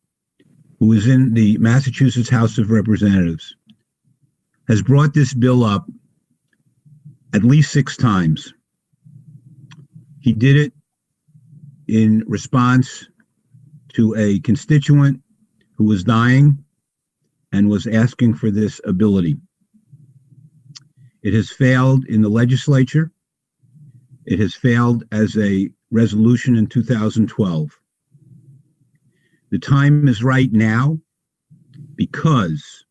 who is in the Massachusetts House of Representatives, has brought this bill up at least 6 times. He did it in response to a constituent who was dying and was asking for this ability. It has failed in the legislature. It has failed as a resolution in 2012. The time is right now because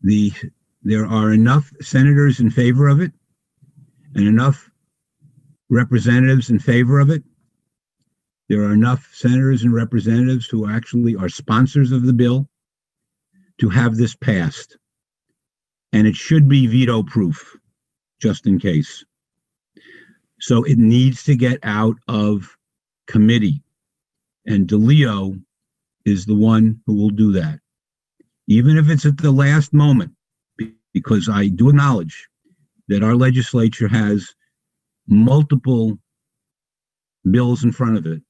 there are enough senators in favor of it and enough representatives in favor of it. There are enough senators and representatives who actually are sponsors of the bill to have this passed. And it should be veto proof, just in case. So it needs to get out of committee. And DeLeo is the one who will do that. Even if it's at the last moment, because I do acknowledge that our legislature has multiple bills in front of it.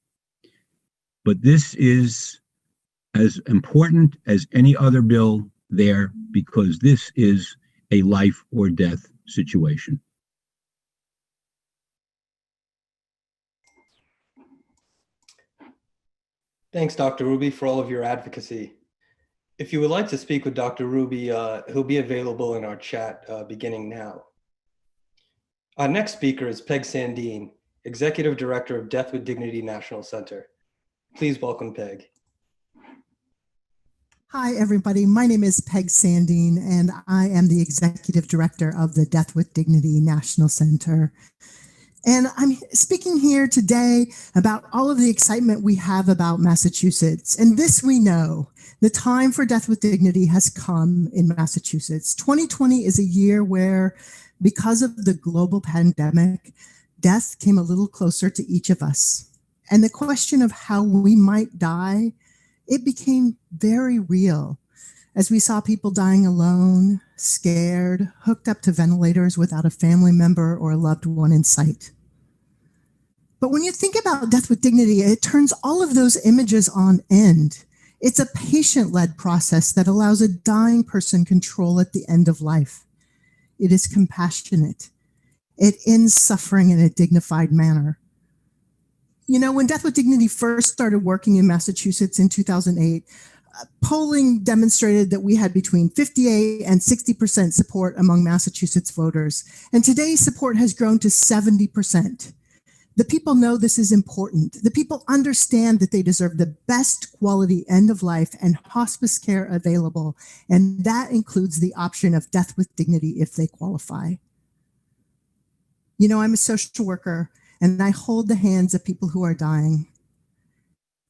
But this is as important as any other bill there, because this is a life or death situation. Thanks, Dr. Ruby, for all of your advocacy. If you would like to speak with Dr. Ruby, he'll be available in our chat beginning now. Our next speaker is Peg Sandeen, Executive Director of Death with Dignity National Center. Please welcome Peg. Hi, everybody. My name is Peg Sandeen, and I am the Executive Director of the Death with Dignity National Center. And I'm speaking here today about all of the excitement we have about Massachusetts. And this we know, the time for Death with Dignity has come in Massachusetts. 2020 is a year where, because of the global pandemic, death came a little closer to each of us. And the question of how we might die, it became very real as we saw people dying alone, scared, hooked up to ventilators without a family member or a loved one in sight. But when you think about Death with Dignity, it turns all of those images on end. It's a patient-led process that allows a dying person control at the end of life. It is compassionate. It ends suffering in a dignified manner. You know, when Death with Dignity first started working in Massachusetts in 2008, polling demonstrated that we had between 58 and 60% support among Massachusetts voters. And today's support has grown to 70%. The people know this is important. The people understand that they deserve the best quality end of life and hospice care available. And that includes the option of Death with Dignity if they qualify. You know, I'm a social worker, and I hold the hands of people who are dying.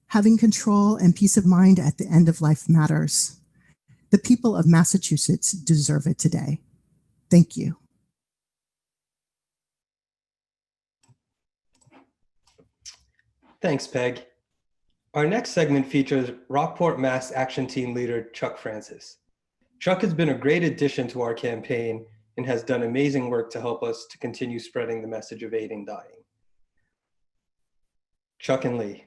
Having control and peace of mind at the end of life matters. The people of Massachusetts deserve it today. Thank you. Thanks, Peg. Our next segment features Rockport, Mass. Action Team leader Chuck Francis. Chuck has been a great addition to our campaign and has done amazing work to help us to continue spreading the message of aiding dying. Chuck and Lee.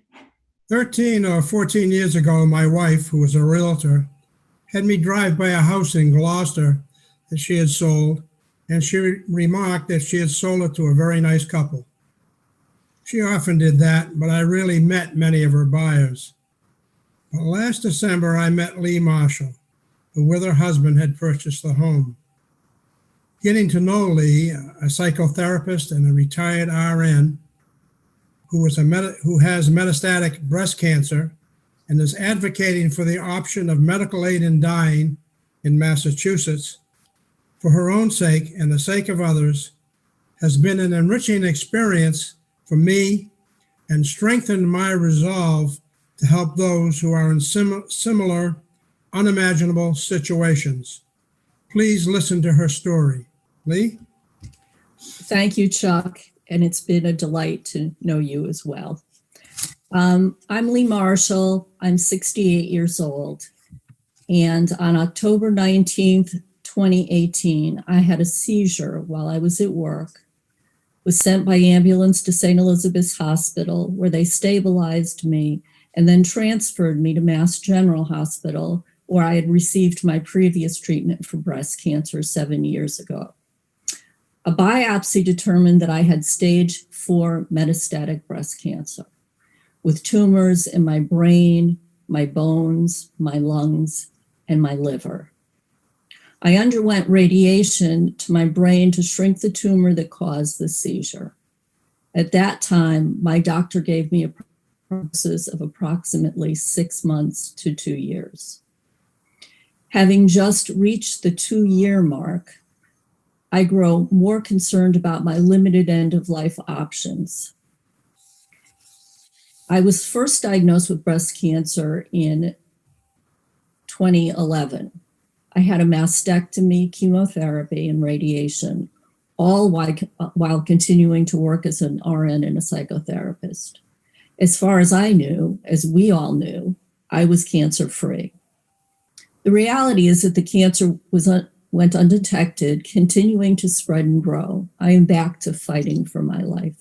13 or 14 years ago, my wife, who was a realtor, had me drive by a house in Gloucester that she had sold, and she remarked that she had sold it to a very nice couple. She often did that, but I really met many of her buyers. But last December, I met Lee Marshall, who with her husband had purchased the home. Getting to know Lee, a psychotherapist and a retired RN, who has metastatic breast cancer and is advocating for the option of medical aid in dying in Massachusetts, for her own sake and the sake of others, has been an enriching experience for me and strengthened my resolve to help those who are in similar, unimaginable situations. Please listen to her story. Lee? Thank you, Chuck, and it's been a delight to know you as well. I'm Lee Marshall. I'm 68 years old, and on October 19th, 2018, I had a seizure while I was at work. Was sent by ambulance to St. Elizabeth's Hospital, where they stabilized me and then transferred me to Mass General Hospital, where I had received my previous treatment for breast cancer 7 years ago. A biopsy determined that I had stage 4 metastatic breast cancer with tumors in my brain, my bones, my lungs, and my liver. I underwent radiation to my brain to shrink the tumor that caused the seizure. At that time, my doctor gave me a prognosis of approximately 6 months to 2 years. Having just reached the 2-year mark, I grow more concerned about my limited end-of-life options. I was first diagnosed with breast cancer in 2011. I had a mastectomy, chemotherapy, and radiation, all while continuing to work as an RN and a psychotherapist. As far as I knew, as we all knew, I was cancer-free. The reality is that the cancer went undetected, continuing to spread and grow. I am back to fighting for my life.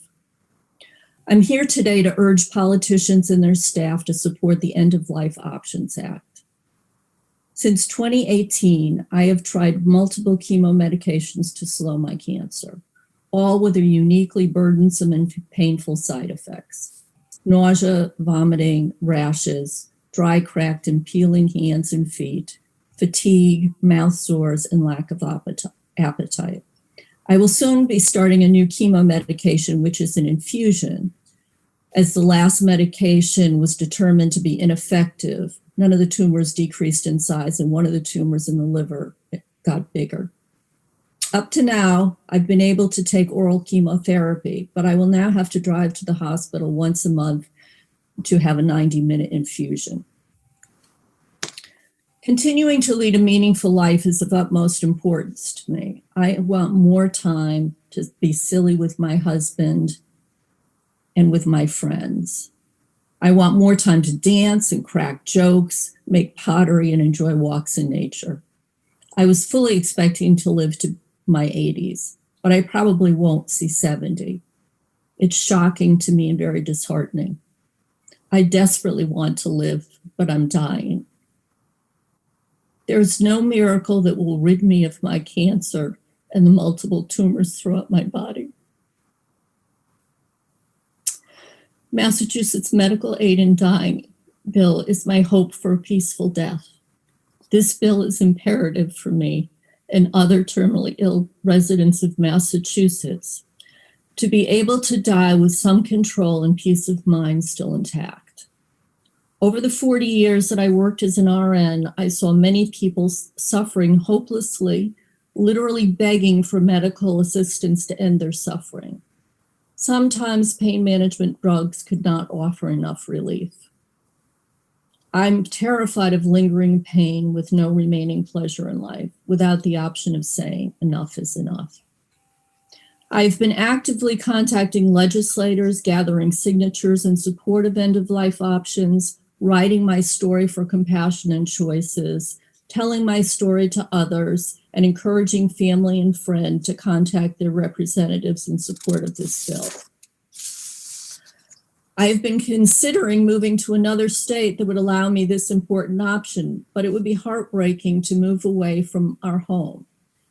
I'm here today to urge politicians and their staff to support the End of Life Options Act. Since 2018, I have tried multiple chemo medications to slow my cancer, all with their uniquely burdensome and painful side effects: nausea, vomiting, rashes, dry, cracked, and peeling hands and feet, fatigue, mouth sores, and lack of appetite. I will soon be starting a new chemo medication, which is an infusion. As the last medication was determined to be ineffective, none of the tumors decreased in size, and one of the tumors in the liver got bigger. Up to now, I've been able to take oral chemotherapy, but I will now have to drive to the hospital once a month to have a 90-minute infusion. Continuing to lead a meaningful life is of utmost importance to me. I want more time to be silly with my husband and with my friends. I want more time to dance and crack jokes, make pottery, and enjoy walks in nature. I was fully expecting to live to my 80s, but I probably won't see 70. It's shocking to me and very disheartening. I desperately want to live, but I'm dying. There is no miracle that will rid me of my cancer and the multiple tumors throughout my body. Massachusetts Medical Aid in Dying bill is my hope for a peaceful death. This bill is imperative for me and other terminally ill residents of Massachusetts to be able to die with some control and peace of mind still intact. Over the 40 years that I worked as an RN, I saw many people suffering hopelessly, literally begging for medical assistance to end their suffering. Sometimes pain management drugs could not offer enough relief. I'm terrified of lingering pain with no remaining pleasure in life, without the option of saying enough is enough. I've been actively contacting legislators, gathering signatures in support of end-of-life options, writing my story for Compassion and Choices, telling my story to others, and encouraging family and friends to contact their representatives in support of this bill. I have been considering moving to another state that would allow me this important option, but it would be heartbreaking to move away from our home.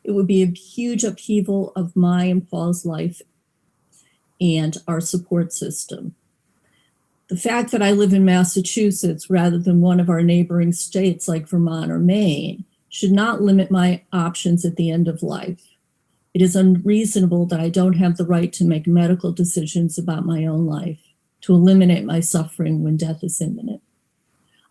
It would be a huge upheaval of my and Paul's life and our support system. The fact that I live in Massachusetts rather than one of our neighboring states like Vermont or Maine should not limit my options at the end of life. It is unreasonable that I don't have the right to make medical decisions about my own life, to eliminate my suffering when death is imminent.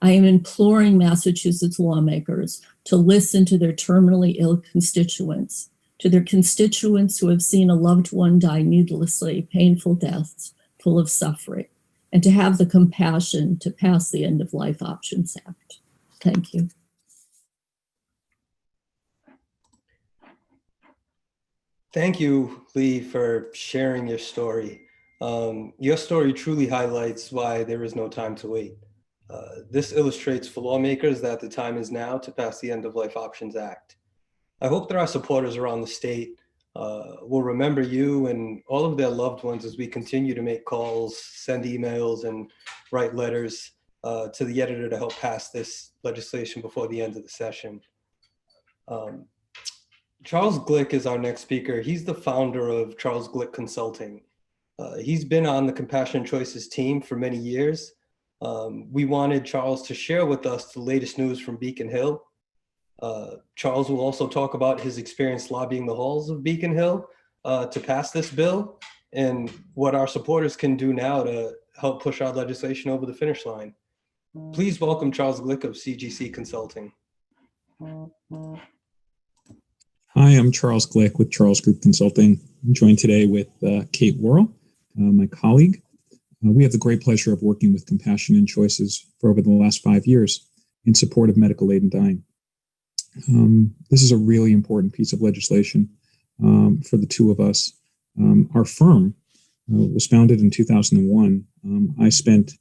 I am imploring Massachusetts lawmakers to listen to their terminally ill constituents, to their constituents who have seen a loved one die needlessly, painful deaths full of suffering, and to have the compassion to pass the End of Life Options Act. Thank you. Thank you, Lee, for sharing your story. Your story truly highlights why there is no time to wait. This illustrates for lawmakers that the time is now to pass the End of Life Options Act. I hope that our supporters around the state will remember you and all of their loved ones as we continue to make calls, send emails, and write letters to the editor to help pass this legislation before the end of the session. Charles Glick is our next speaker. He's the founder of Charles Glick Consulting. He's been on the Compassion Choices team for many years. We wanted Charles to share with us the latest news from Beacon Hill. Charles will also talk about his experience lobbying the halls of Beacon Hill to pass this bill and what our supporters can do now to help push our legislation over the finish line. Please welcome Charles Glick of CGC Consulting. Hi, I'm Charles Glick with Charles Group Consulting. I'm joined today with Kate Worrell, my colleague. We have the great pleasure of working with Compassion and Choices for over the last 5 years in support of medical aid in dying. This is a really important piece of legislation for the two of us. Our firm was founded in 2001. I spent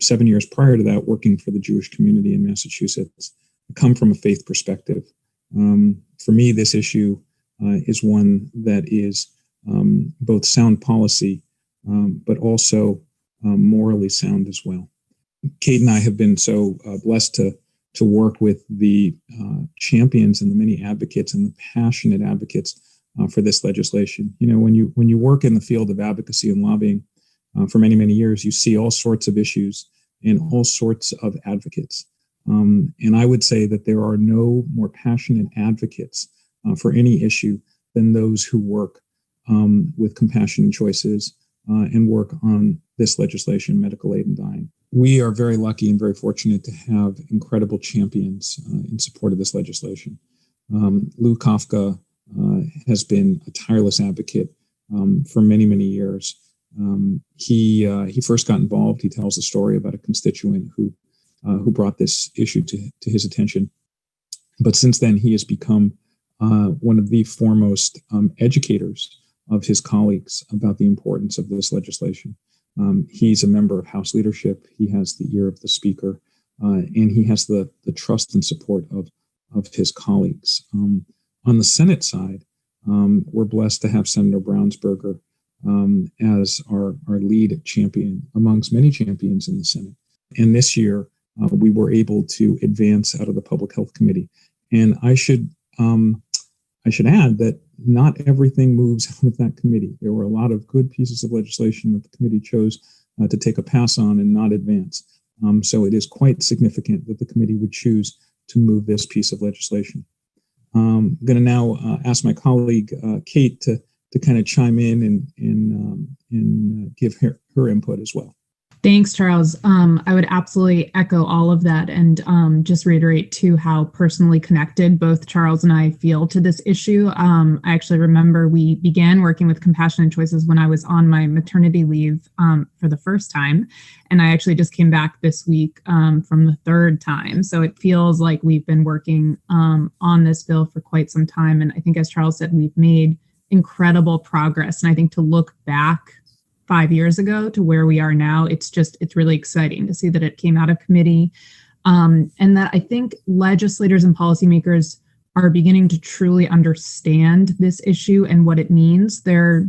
7 years prior to that working for the Jewish community in Massachusetts. I come from a faith perspective. For me, this issue is one that is both sound policy, but also morally sound as well. Kate and I have been so blessed to work with the champions and the many advocates and the passionate advocates for this legislation. You know, when you work in the field of advocacy and lobbying for many, many years, you see all sorts of issues and all sorts of advocates. And I would say that there are no more passionate advocates for any issue than those who work with Compassion and Choices and work on this legislation, medical aid in dying. We are very lucky and very fortunate to have incredible champions in support of this legislation. Lou Kafka has been a tireless advocate for many, many years. He first got involved. He tells the story about a constituent who brought this issue to his attention. But since then, he has become one of the foremost educators of his colleagues about the importance of this legislation. He's a member of House leadership. He has the ear of the speaker, and he has the trust and support of his colleagues. On the Senate side, we're blessed to have Senator Brownsberger as our lead champion amongst many champions in the Senate. And this year, we were able to advance out of the Public Health Committee. And I should add that not everything moves out of that committee. There were a lot of good pieces of legislation that the committee chose to take a pass on and not advance. So it is quite significant that the committee would choose to move this piece of legislation. I'm going to now ask my colleague, Kate, to kind of chime in and give her input as well. Thanks, Charles. I would absolutely echo all of that and just reiterate too how personally connected both Charles and I feel to this issue. I actually remember we began working with Compassion and Choices when I was on my maternity leave for the first time. And I actually just came back this week from the third time. So it feels like we've been working on this bill for quite some time. And I think, as Charles said, we've made incredible progress. And I think to look back 5 years ago to where we are now, it's really exciting to see that it came out of committee, and that I think legislators and policymakers are beginning to truly understand this issue and what it means. There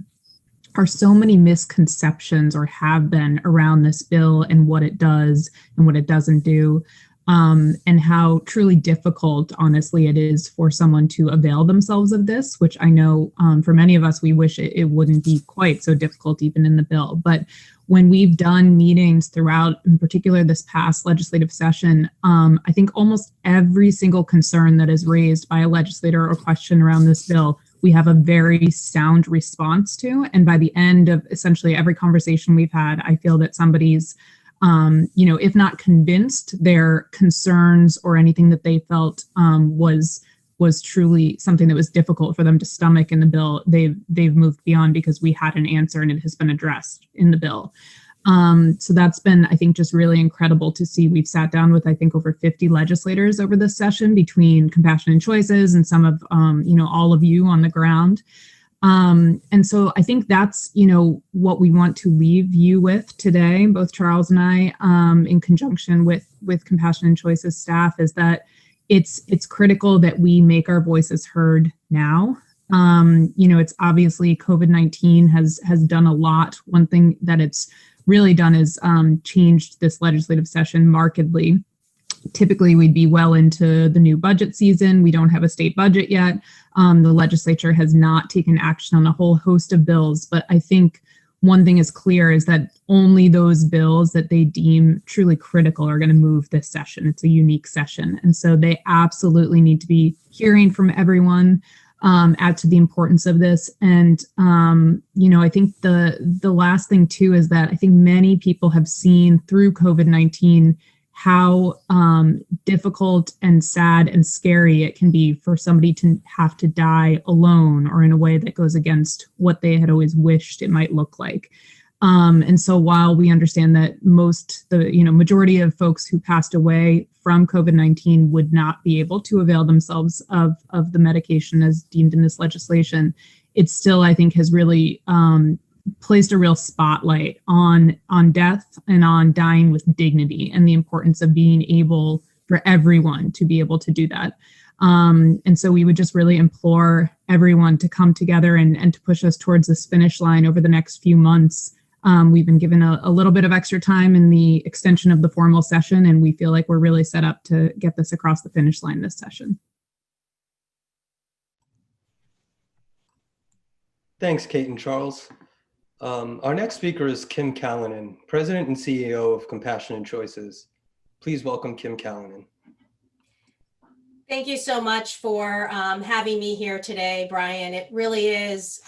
are so many misconceptions, or have been, around this bill and what it does and what it doesn't do, and how truly difficult, honestly, it is for someone to avail themselves of this, which I know for many of us, we wish it wouldn't be quite so difficult even in the bill. But when we've done meetings throughout, in particular this past legislative session, I think almost every single concern that is raised by a legislator or question around this bill, we have a very sound response to. And by the end of essentially every conversation we've had, I feel that somebody's if not convinced, their concerns or anything that they felt was truly something that was difficult for them to stomach in the bill, they've moved beyond, because we had an answer and it has been addressed in the bill. So that's been, I think, just really incredible to see. We've sat down with, I think, over 50 legislators over this session, between Compassion and Choices and some of, all of you on the ground. And so I think that's, what we want to leave you with today, both Charles and I, in conjunction with Compassion and Choices staff, is that it's critical that we make our voices heard now. It's obviously COVID-19 has done a lot. One thing that it's really done is changed this legislative session markedly. Typically, we'd be well into the new budget season. We don't have a state budget yet. The legislature has not taken action on a whole host of bills. But I think one thing is clear is that only those bills that they deem truly critical are going to move this session. It's a unique session. And so they absolutely need to be hearing from everyone, add to the importance of this. And, I think the last thing too is that I think many people have seen through COVID-19 how difficult and sad and scary it can be for somebody to have to die alone or in a way that goes against what they had always wished it might look like. And so while we understand that majority of folks who passed away from COVID-19 would not be able to avail themselves of the medication as deemed in this legislation, it still, I think, has really placed a real spotlight on death and on dying with dignity and the importance of being able for everyone to be able to do that. And so we would just really implore everyone to come together and to push us towards this finish line over the next few months. We've been given a little bit of extra time in the extension of the formal session, and we feel like we're really set up to get this across the finish line this session. Thanks, Kate and Charles. Our next speaker is Kim Callanan, President and CEO of Compassionate Choices. Please welcome Kim Callanan. Thank you so much for having me here today, Brian. It really is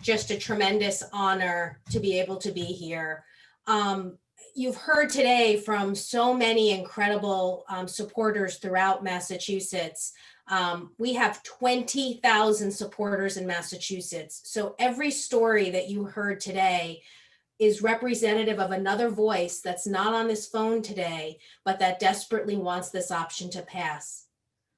just a tremendous honor to be able to be here. You've heard today from so many incredible supporters throughout Massachusetts. We have 20,000 supporters in Massachusetts. So every story that you heard today is representative of another voice that's not on this phone today, but that desperately wants this option to pass.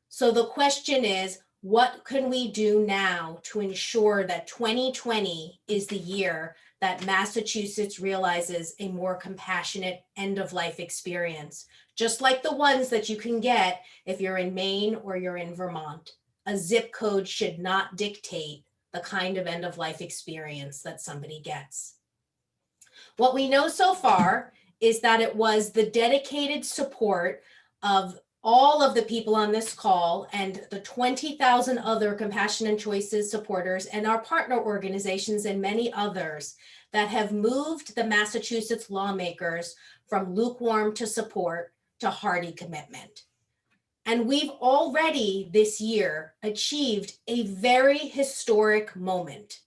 So the question is, what can we do now to ensure that 2020 is the year that Massachusetts realizes a more compassionate end-of-life experience, just like the ones that you can get if you're in Maine or you're in Vermont. A zip code should not dictate the kind of end-of-life experience that somebody gets. What we know so far is that it was the dedicated support of all of the people on this call and the 20,000 other Compassionate Choices supporters and our partner organizations and many others that have moved the Massachusetts lawmakers from lukewarm to support to hearty commitment. And we've already this year achieved a very historic moment.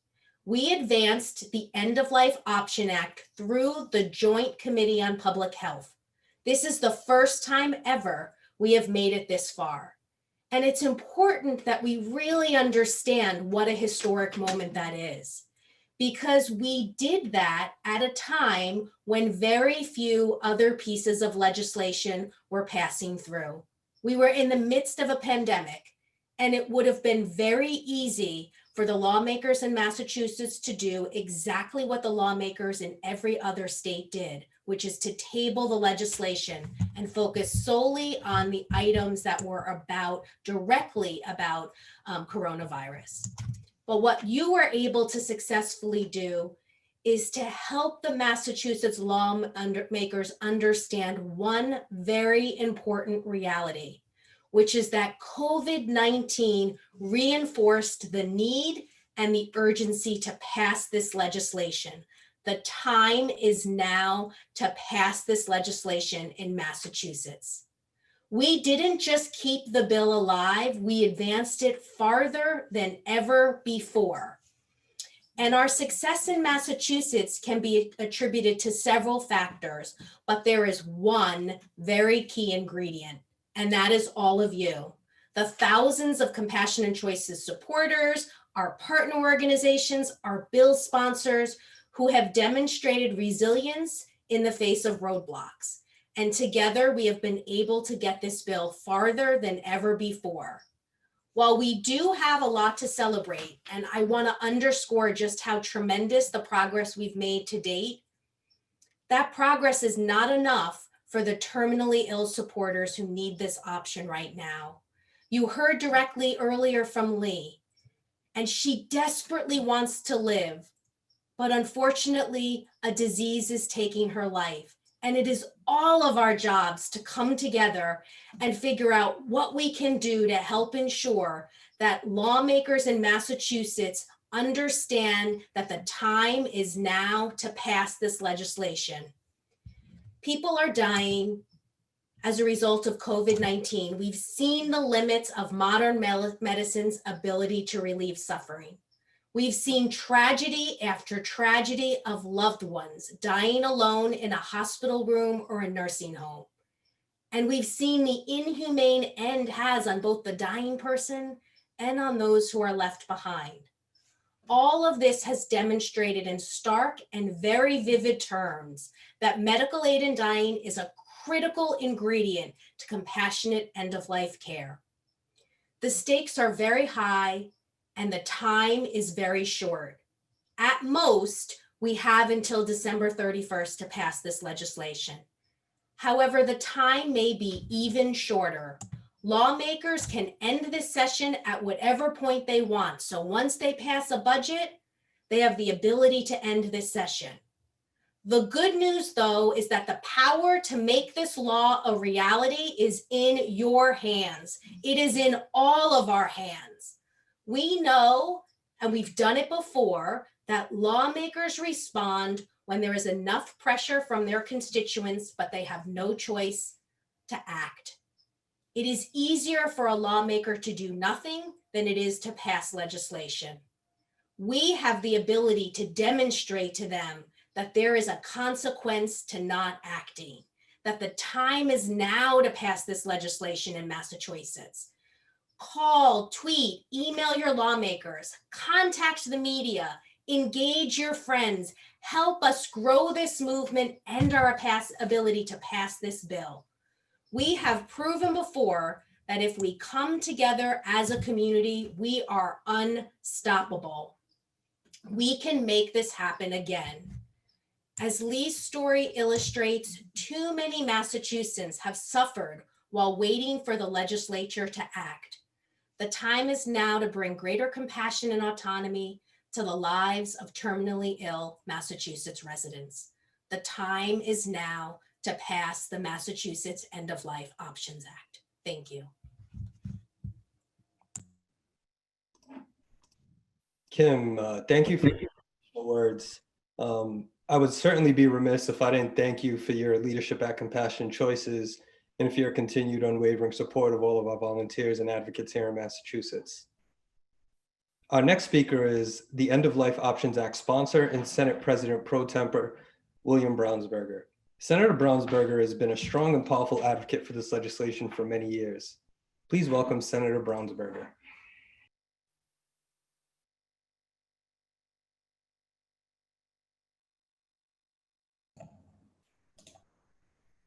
We advanced the End of Life Option Act through the Joint Committee on Public Health. This is the first time ever we have made it this far. And it's important that we really understand what a historic moment that is, because we did that at a time when very few other pieces of legislation were passing through. We were in the midst of a pandemic, and it would have been very easy for the lawmakers in Massachusetts to do exactly what the lawmakers in every other state did, which is to table the legislation and focus solely on the items that were directly about coronavirus. But what you were able to successfully do is to help the Massachusetts lawmakers understand one very important reality, which is that COVID-19 reinforced the need and the urgency to pass this legislation. The time is now to pass this legislation in Massachusetts. We didn't just keep the bill alive, we advanced it farther than ever before. And our success in Massachusetts can be attributed to several factors, but there is one very key ingredient, and that is all of you. The thousands of Compassionate Choices supporters, our partner organizations, our bill sponsors, who have demonstrated resilience in the face of roadblocks. And together we have been able to get this bill farther than ever before. While we do have a lot to celebrate, and I want to underscore just how tremendous the progress we've made to date, that progress is not enough for the terminally ill supporters who need this option right now. You heard directly earlier from Lee, and she desperately wants to live, but unfortunately, a disease is taking her life. And it is all of our jobs to come together and figure out what we can do to help ensure that lawmakers in Massachusetts understand that the time is now to pass this legislation. People are dying as a result of COVID-19. We've seen the limits of modern medicine's ability to relieve suffering. We've seen tragedy after tragedy of loved ones dying alone in a hospital room or a nursing home. And we've seen the inhumane end has on both the dying person and on those who are left behind. All of this has demonstrated in stark and very vivid terms that medical aid in dying is a critical ingredient to compassionate end-of-life care. The stakes are very high and the time is very short. At most, we have until December 31st to pass this legislation. However, the time may be even shorter. Lawmakers can end this session at whatever point they want. So once they pass a budget, they have the ability to end this session. The good news, though, is that the power to make this law a reality is in your hands. It is in all of our hands. We know, and we've done it before, that lawmakers respond when there is enough pressure from their constituents, but they have no choice to act. It is easier for a lawmaker to do nothing than it is to pass legislation. We have the ability to demonstrate to them that there is a consequence to not acting, that the time is now to pass this legislation in Massachusetts. Call, tweet, email your lawmakers, contact the media, engage your friends, help us grow this movement and our ability to pass this bill. We have proven before that if we come together as a community, we are unstoppable. We can make this happen again. As Lee's story illustrates, too many Massachusetts have suffered while waiting for the legislature to act. The time is now to bring greater compassion and autonomy to the lives of terminally ill Massachusetts residents. The time is now to pass the Massachusetts End-of-Life Options Act. Thank you. Kim, thank you for your words. I would certainly be remiss if I didn't thank you for your leadership at Compassionate Choices and for your continued unwavering support of all of our volunteers and advocates here in Massachusetts. Our next speaker is the End-of-Life Options Act sponsor and Senate President Pro Tempore, William Brownsberger. Senator Brownsberger has been a strong and powerful advocate for this legislation for many years. Please welcome Senator Brownsberger.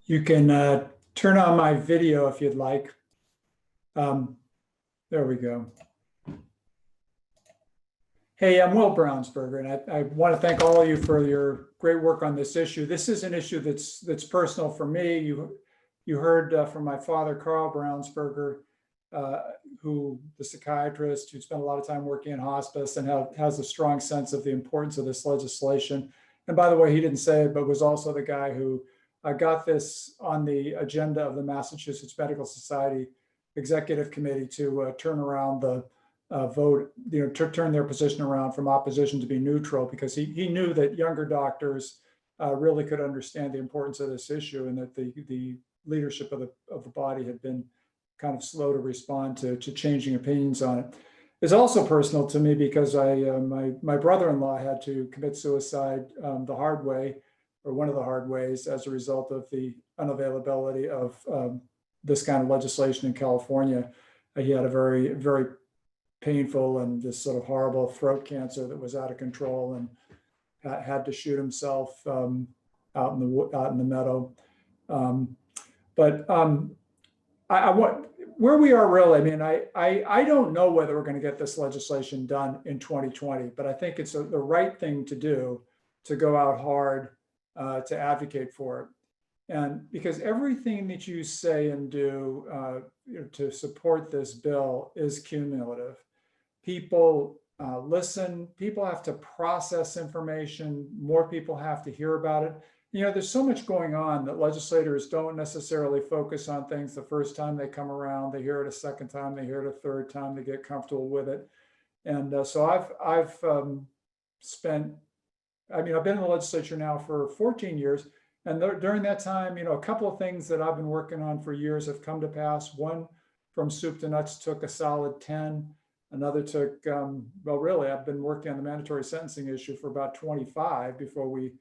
You can turn on my video if you'd like. There we go. Hey, I'm Will Brownsberger, and I want to thank all of you for your great work on this issue. This is an issue that's personal for me. You heard from my father, Carl Brownsberger, who the psychiatrist who spent a lot of time working in hospice and has a strong sense of the importance of this legislation. And by the way, he didn't say it, but was also the guy who got this on the agenda of the Massachusetts Medical Society Executive Committee to turn around the vote, to turn their position around from opposition to be neutral, because he knew that younger doctors really could understand the importance of this issue, and that the leadership of the body had been kind of slow to respond to changing opinions on it. It's also personal to me because my brother-in-law had to commit suicide the hard way, or one of the hard ways, as a result of the unavailability of this kind of legislation in California. He had a very, very painful and just sort of horrible throat cancer that was out of control, and had to shoot himself out in the meadow. Where we are really, I mean, I don't know whether we're going to get this legislation done in 2020, but I think it's the right thing to do, to go out hard to advocate for it. And because everything that you say and do to support this bill is cumulative. People listen, people have to process information, more people have to hear about it. There's so much going on that legislators don't necessarily focus on things the first time they come around. They hear it a second time, they hear it a third time, they get comfortable with it. And so I've spent, I've been in the legislature now for 14 years. And during that time, a couple of things that I've been working on for years have come to pass. One, from soup to nuts, took a solid 10. Another took, well, really, I've been working on the mandatory sentencing issue for about 25 before we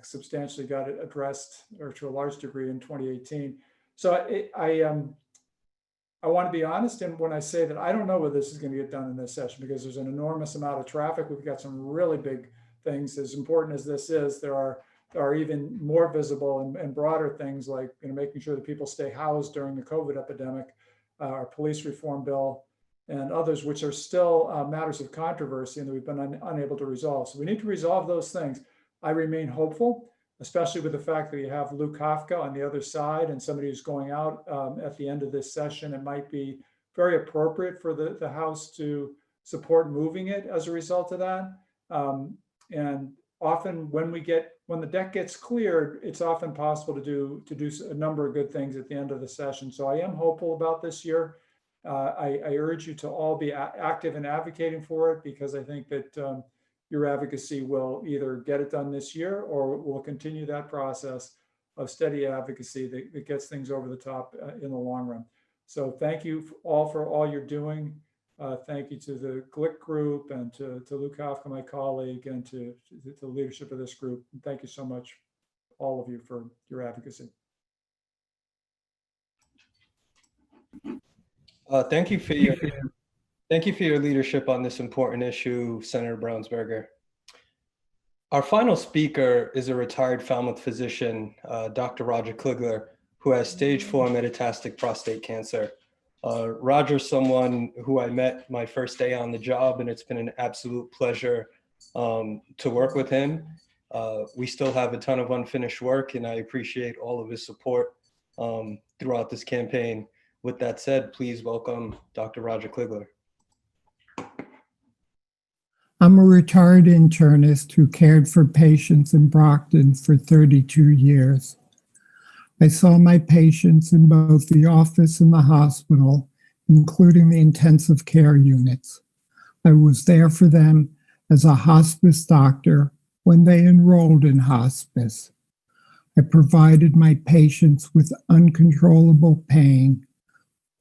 substantially got it addressed, or to a large degree, in 2018. So I want to be honest, and when I say that I don't know whether this is going to get done in this session, because there's an enormous amount of traffic. We've got some really big things. As important as this is, there are even more visible and broader things, like making sure that people stay housed during the COVID epidemic, our police reform bill, and others, which are still matters of controversy and that we've been unable to resolve. So we need to resolve those things. I remain hopeful, especially with the fact that you have Lou Kafka on the other side and somebody who's going out at the end of this session. It might be very appropriate for the House to support moving it as a result of that. And often when the deck gets cleared, it's often possible to do a number of good things at the end of the session. So I am hopeful about this year. I urge you to all be active in advocating for it, because I think that your advocacy will either get it done this year, or will continue that process of steady advocacy that gets things over the top in the long run. So thank you all for all you're doing. Thank you to the Glick group, and to Lou Kafka, my colleague, and to the leadership of this group. And thank you so much, all of you, for your advocacy. Thank you for your leadership on this important issue, Senator Brownsberger. Our final speaker is a retired Falmouth physician, Dr. Roger Kligler, who has stage 4 metastatic prostate cancer. Roger's someone who I met my first day on the job, and it's been an absolute pleasure to work with him. We still have a ton of unfinished work, and I appreciate all of his support throughout this campaign. With that said, please welcome Dr. Roger Kligler. I'm a retired internist who cared for patients in Brockton for 32 years. I saw my patients in both the office and the hospital, including the intensive care units. I was there for them as a hospice doctor when they enrolled in hospice. I provided my patients with uncontrollable pain,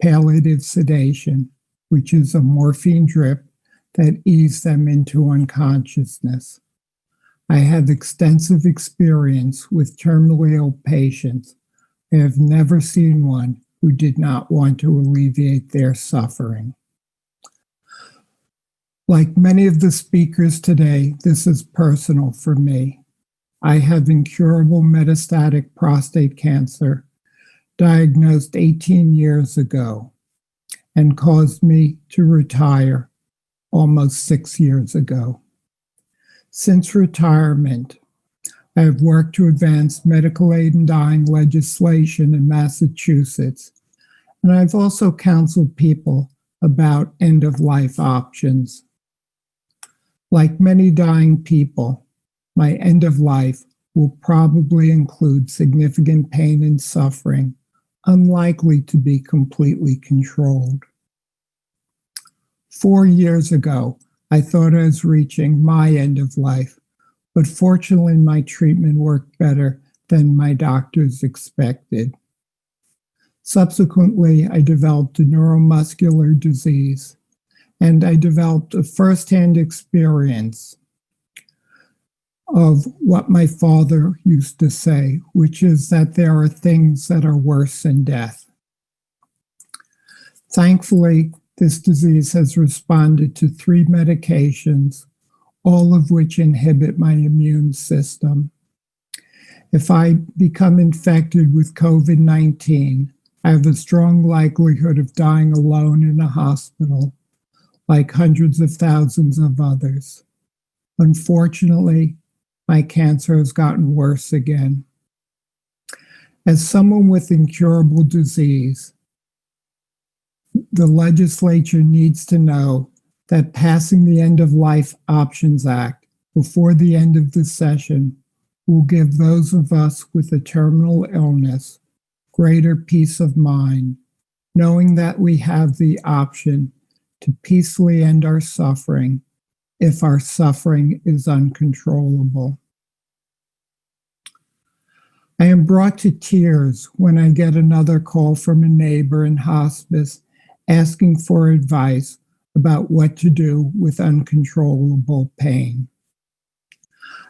palliative sedation, which is a morphine drip that eased them into unconsciousness. I have extensive experience with terminally ill patients. I have never seen one who did not want to alleviate their suffering. Like many of the speakers today, this is personal for me. I have incurable metastatic prostate cancer, diagnosed 18 years ago, and caused me to retire almost 6 years ago. Since retirement, I have worked to advance medical aid in dying legislation in Massachusetts, and I've also counseled people about end-of-life options. Like many dying people, my end of life will probably include significant pain and suffering, unlikely to be completely controlled. 4 years ago, I thought I was reaching my end of life, but fortunately my treatment worked better than my doctors expected. Subsequently, I developed a neuromuscular disease, and I developed a firsthand experience of what my father used to say, which is that there are things that are worse than death. Thankfully, this disease has responded to 3 medications, all of which inhibit my immune system. If I become infected with COVID-19, I have a strong likelihood of dying alone in a hospital, like hundreds of thousands of others. Unfortunately, my cancer has gotten worse again. As someone with incurable disease, the legislature needs to know that passing the End of Life Options Act before the end of the session will give those of us with a terminal illness greater peace of mind, knowing that we have the option to peacefully end our suffering if our suffering is uncontrollable. I am brought to tears when I get another call from a neighbor in hospice asking for advice about what to do with uncontrollable pain.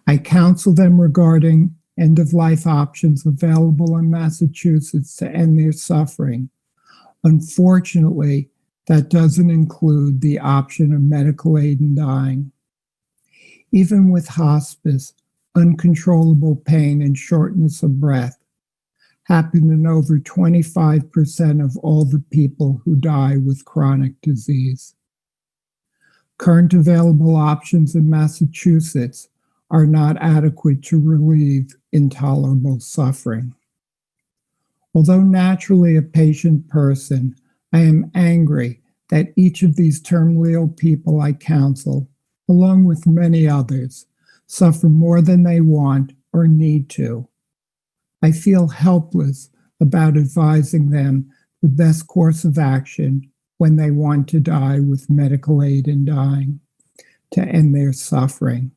I counsel them regarding end-of-life options available in Massachusetts to end their suffering. Unfortunately, that doesn't include the option of medical aid in dying. Even with hospice, uncontrollable pain and shortness of breath happen in over 25% of all the people who die with chronic disease. Current available options in Massachusetts are not adequate to relieve intolerable suffering. Although naturally a patient person, I am angry that each of these terminally ill people I counsel, along with many others, suffer more than they want or need to. I feel helpless about advising them the best course of action when they want to die with medical aid in dying, to end their suffering.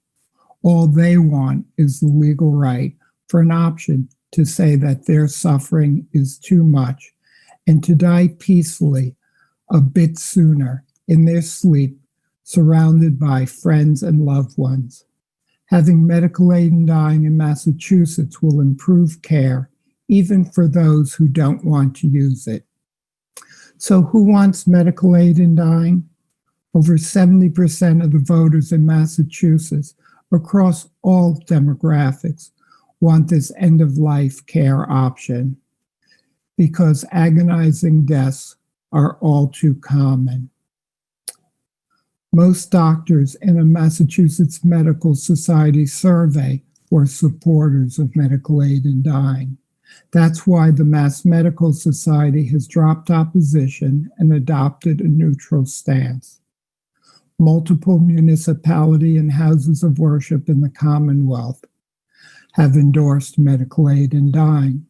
All they want is the legal right for an option to say that their suffering is too much and to die peacefully a bit sooner in their sleep, surrounded by friends and loved ones. Having medical aid in dying in Massachusetts will improve care, even for those who don't want to use it. So who wants medical aid in dying? Over 70% of the voters in Massachusetts, across all demographics, want this end-of-life care option because agonizing deaths are all too common. Most doctors in a Massachusetts Medical Society survey were supporters of medical aid in dying. That's why the Mass Medical Society has dropped opposition and adopted a neutral stance. Multiple municipality and houses of worship in the Commonwealth have endorsed medical aid in dying.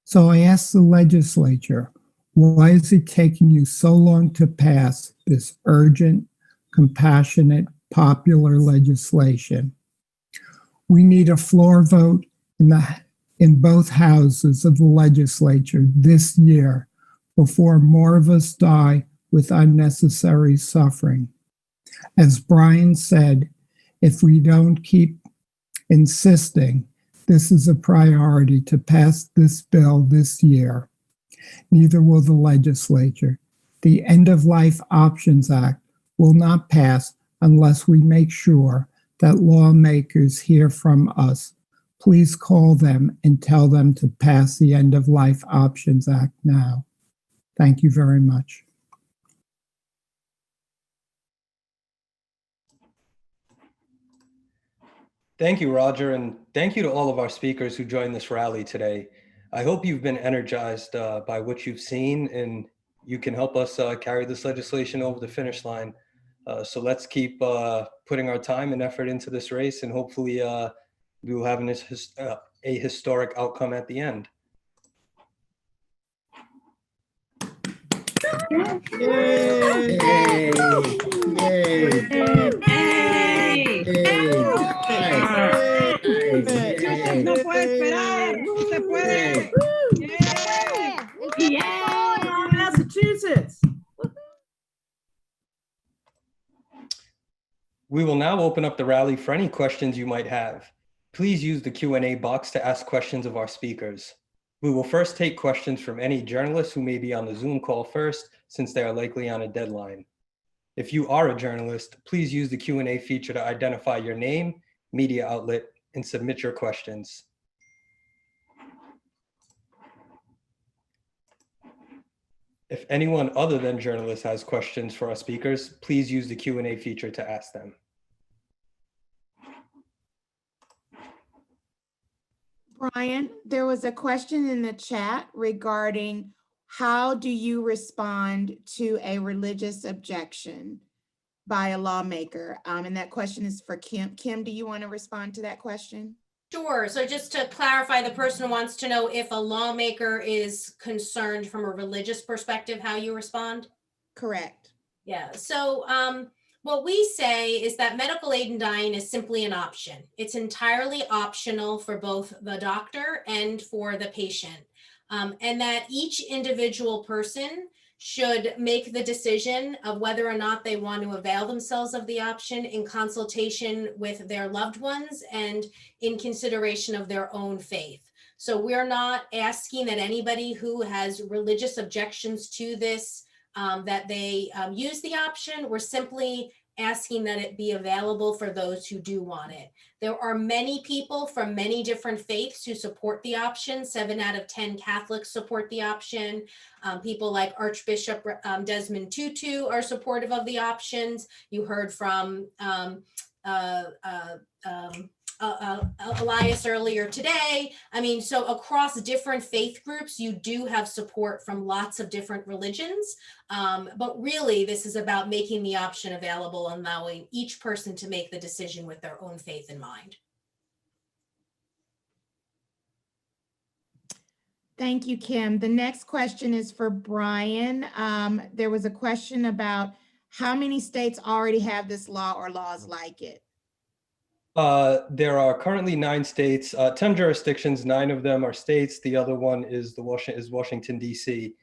So I asked the legislature, why is it taking you so long to pass this urgent, compassionate, popular legislation? We need a floor vote in both houses of the legislature this year before more of us die with unnecessary suffering. As Brian said, if we don't keep insisting this is a priority to pass this bill this year, neither will the legislature. The End of Life Options Act will not pass unless we make sure that lawmakers hear from us. Please call them and tell them to pass the End of Life Options Act now. Thank you very much. Thank you, Roger, and thank you to all of our speakers who joined this rally today. I hope you've been energized by what you've seen, and you can help us carry this legislation over the finish line. So let's keep putting our time and effort into this race, and hopefully we will have a historic outcome at the end. Yay! No puede esperar, se puede. Massachusetts. We will now open up the rally for any questions you might have. Please use the Q&A box to ask questions of our speakers. We will first take questions from any journalists who may be on the Zoom call first, since they are likely on a deadline. If you are a journalist, please use the Q&A feature to identify your name, media outlet, and submit your questions. If anyone other than journalists has questions for our speakers, please use the Q&A feature to ask them. Brian, there was a question in the chat regarding how do you respond to a religious objection by a lawmaker? And that question is for Kim. Kim, do you want to respond to that question? Sure. So just to clarify, the person wants to know if a lawmaker is concerned from a religious perspective, how you respond? Correct. Yeah, so what we say is that medical aid in dying is simply an option. It's entirely optional for both the doctor and for the patient. And that each individual person should make the decision of whether or not they want to avail themselves of the option in consultation with their loved ones and in consideration of their own faith. So we're not asking that anybody who has religious objections to this, that they use the option. We're simply asking that it be available for those who do want it. There are many people from many different faiths who support the option. 7 out of 10 Catholics support the option. People like Archbishop Desmond Tutu are supportive of the options. You heard from Elias earlier today. I mean, so across different faith groups, you do have support from lots of different religions. But really, this is about making the option available and allowing each person to make the decision with their own faith in mind. Thank you, Kim. The next question is for Brian. There was a question about how many states already have this law or laws like it? There are currently 9 states, 10 jurisdictions. 9 of them are states. The other one is Washington, D.C.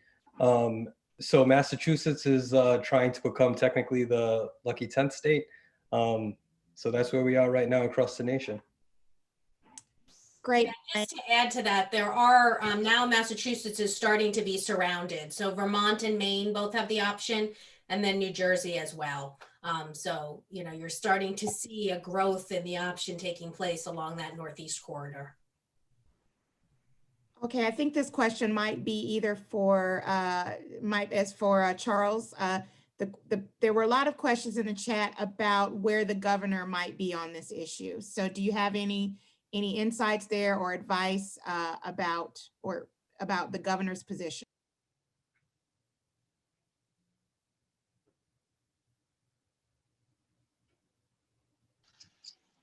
So Massachusetts is trying to become technically the lucky 10th state. So that's where we are right now across the nation. Great. Just to add to that, there are now Massachusetts is starting to be surrounded. So Vermont and Maine both have the option, and then New Jersey as well. So, you know, you're starting to see a growth in the option taking place along that Northeast corridor. Okay, I think this question might be either for, Charles. There were a lot of questions in the chat about where the governor might be on this issue. So do you have any insights there or advice about the governor's position?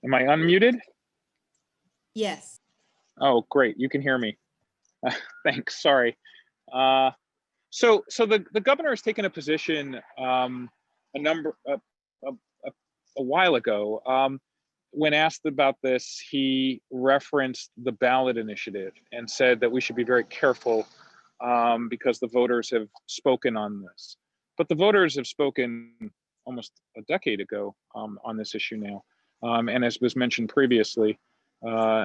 Am I unmuted? Yes. Oh, great. You can hear me. Thanks. Sorry. So the governor has taken a position a while ago. When asked about this, he referenced the ballot initiative and said that we should be very careful because the voters have spoken on this. But the voters have spoken almost a decade ago on this issue now. And as was mentioned previously, 70%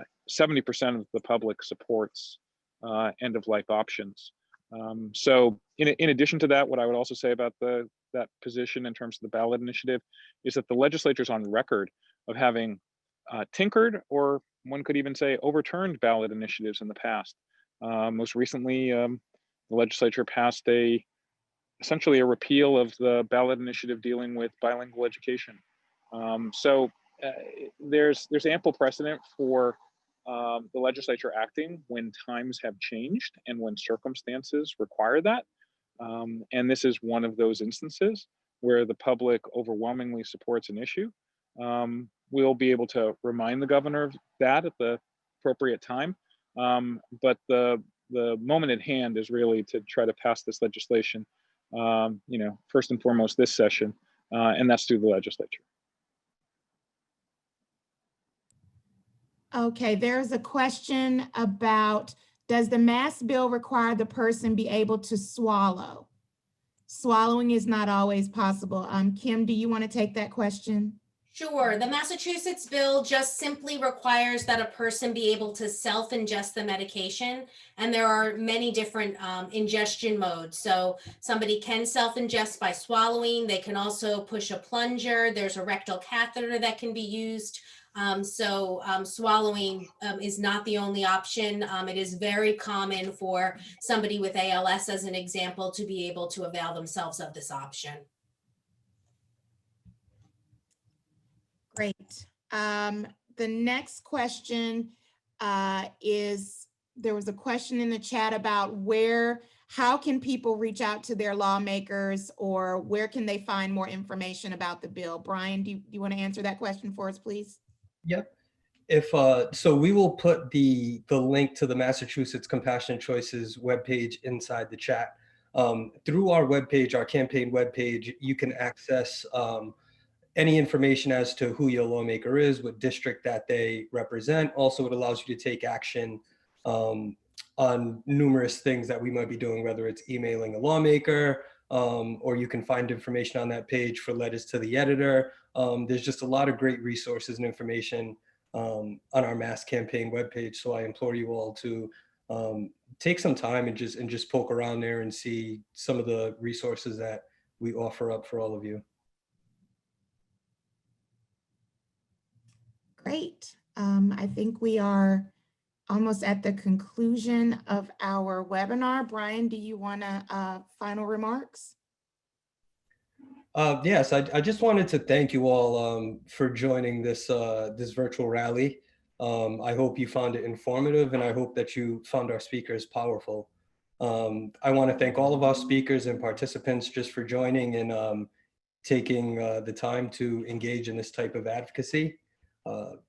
of the public supports end-of-life options. So in addition to that, what I would also say about that position in terms of the ballot initiative is that the legislature is on record of having tinkered, or one could even say overturned, ballot initiatives in the past. Most recently, the legislature passed essentially a repeal of the ballot initiative dealing with bilingual education. So there's ample precedent for the legislature acting when times have changed and when circumstances require that. And this is one of those instances where the public overwhelmingly supports an issue. We'll be able to remind the governor of that at the appropriate time. But the moment at hand is really to try to pass this legislation, first and foremost this session, and that's through the legislature. Okay, there's a question about, does the mass bill require the person be able to swallow? Swallowing is not always possible. Kim, do you want to take that question? Sure. The Massachusetts bill just simply requires that a person be able to self-ingest the medication. And there are many different ingestion modes. So somebody can self-ingest by swallowing. They can also push a plunger. There's a rectal catheter that can be used. Swallowing is not the only option. It is very common for somebody with ALS, as an example, to be able to avail themselves of this option. Great. The next question is, there was a question in the chat about how can people reach out to their lawmakers, or where can they find more information about the bill? Brian, do you want to answer that question for us, please? Yep. So we will put the link to the Massachusetts Compassionate Choices webpage inside the chat. Through our webpage, our campaign webpage, you can access any information as to who your lawmaker is, what district that they represent. Also, it allows you to take action on numerous things that we might be doing, whether it's emailing a lawmaker, or you can find information on that page for letters to the editor. There's just a lot of great resources and information on our mass campaign webpage. So I implore you all to take some time and just poke around there and see some of the resources that we offer up for all of you. Great. I think we are almost at the conclusion of our webinar. Brian, do you want to final remarks? Yes, I just wanted to thank you all for joining this this virtual rally. I hope you found it informative, and I hope that you found our speakers powerful. I want to thank all of our speakers and participants just for joining and taking the time to engage in this type of advocacy.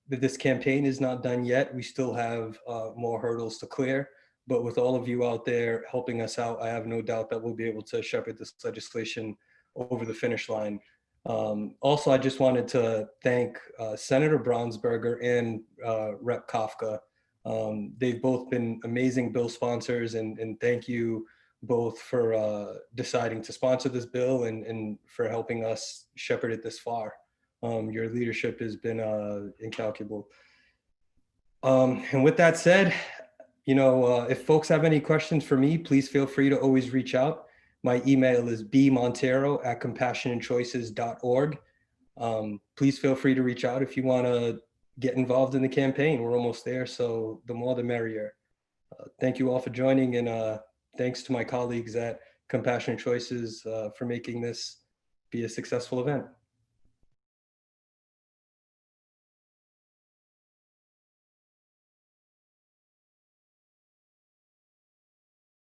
This campaign is not done yet. We still have more hurdles to clear, but with all of you out there helping us out, I have no doubt that we'll be able to shepherd this legislation over the finish line. Also, I just wanted to thank Senator Brownsberger and Rep. Kafka. They've both been amazing bill sponsors, and thank you both for deciding to sponsor this bill and for helping us shepherd it this far. Your leadership has been incalculable. And with that said, you know, if folks have any questions for me, please feel free to always reach out. My email is bmontero@compassionandchoices.org. Please feel free to reach out if you want to get involved in the campaign. We're almost there, so the more the merrier. Thank you all for joining, and thanks to my colleagues at Compassionate Choices for making this be a successful event.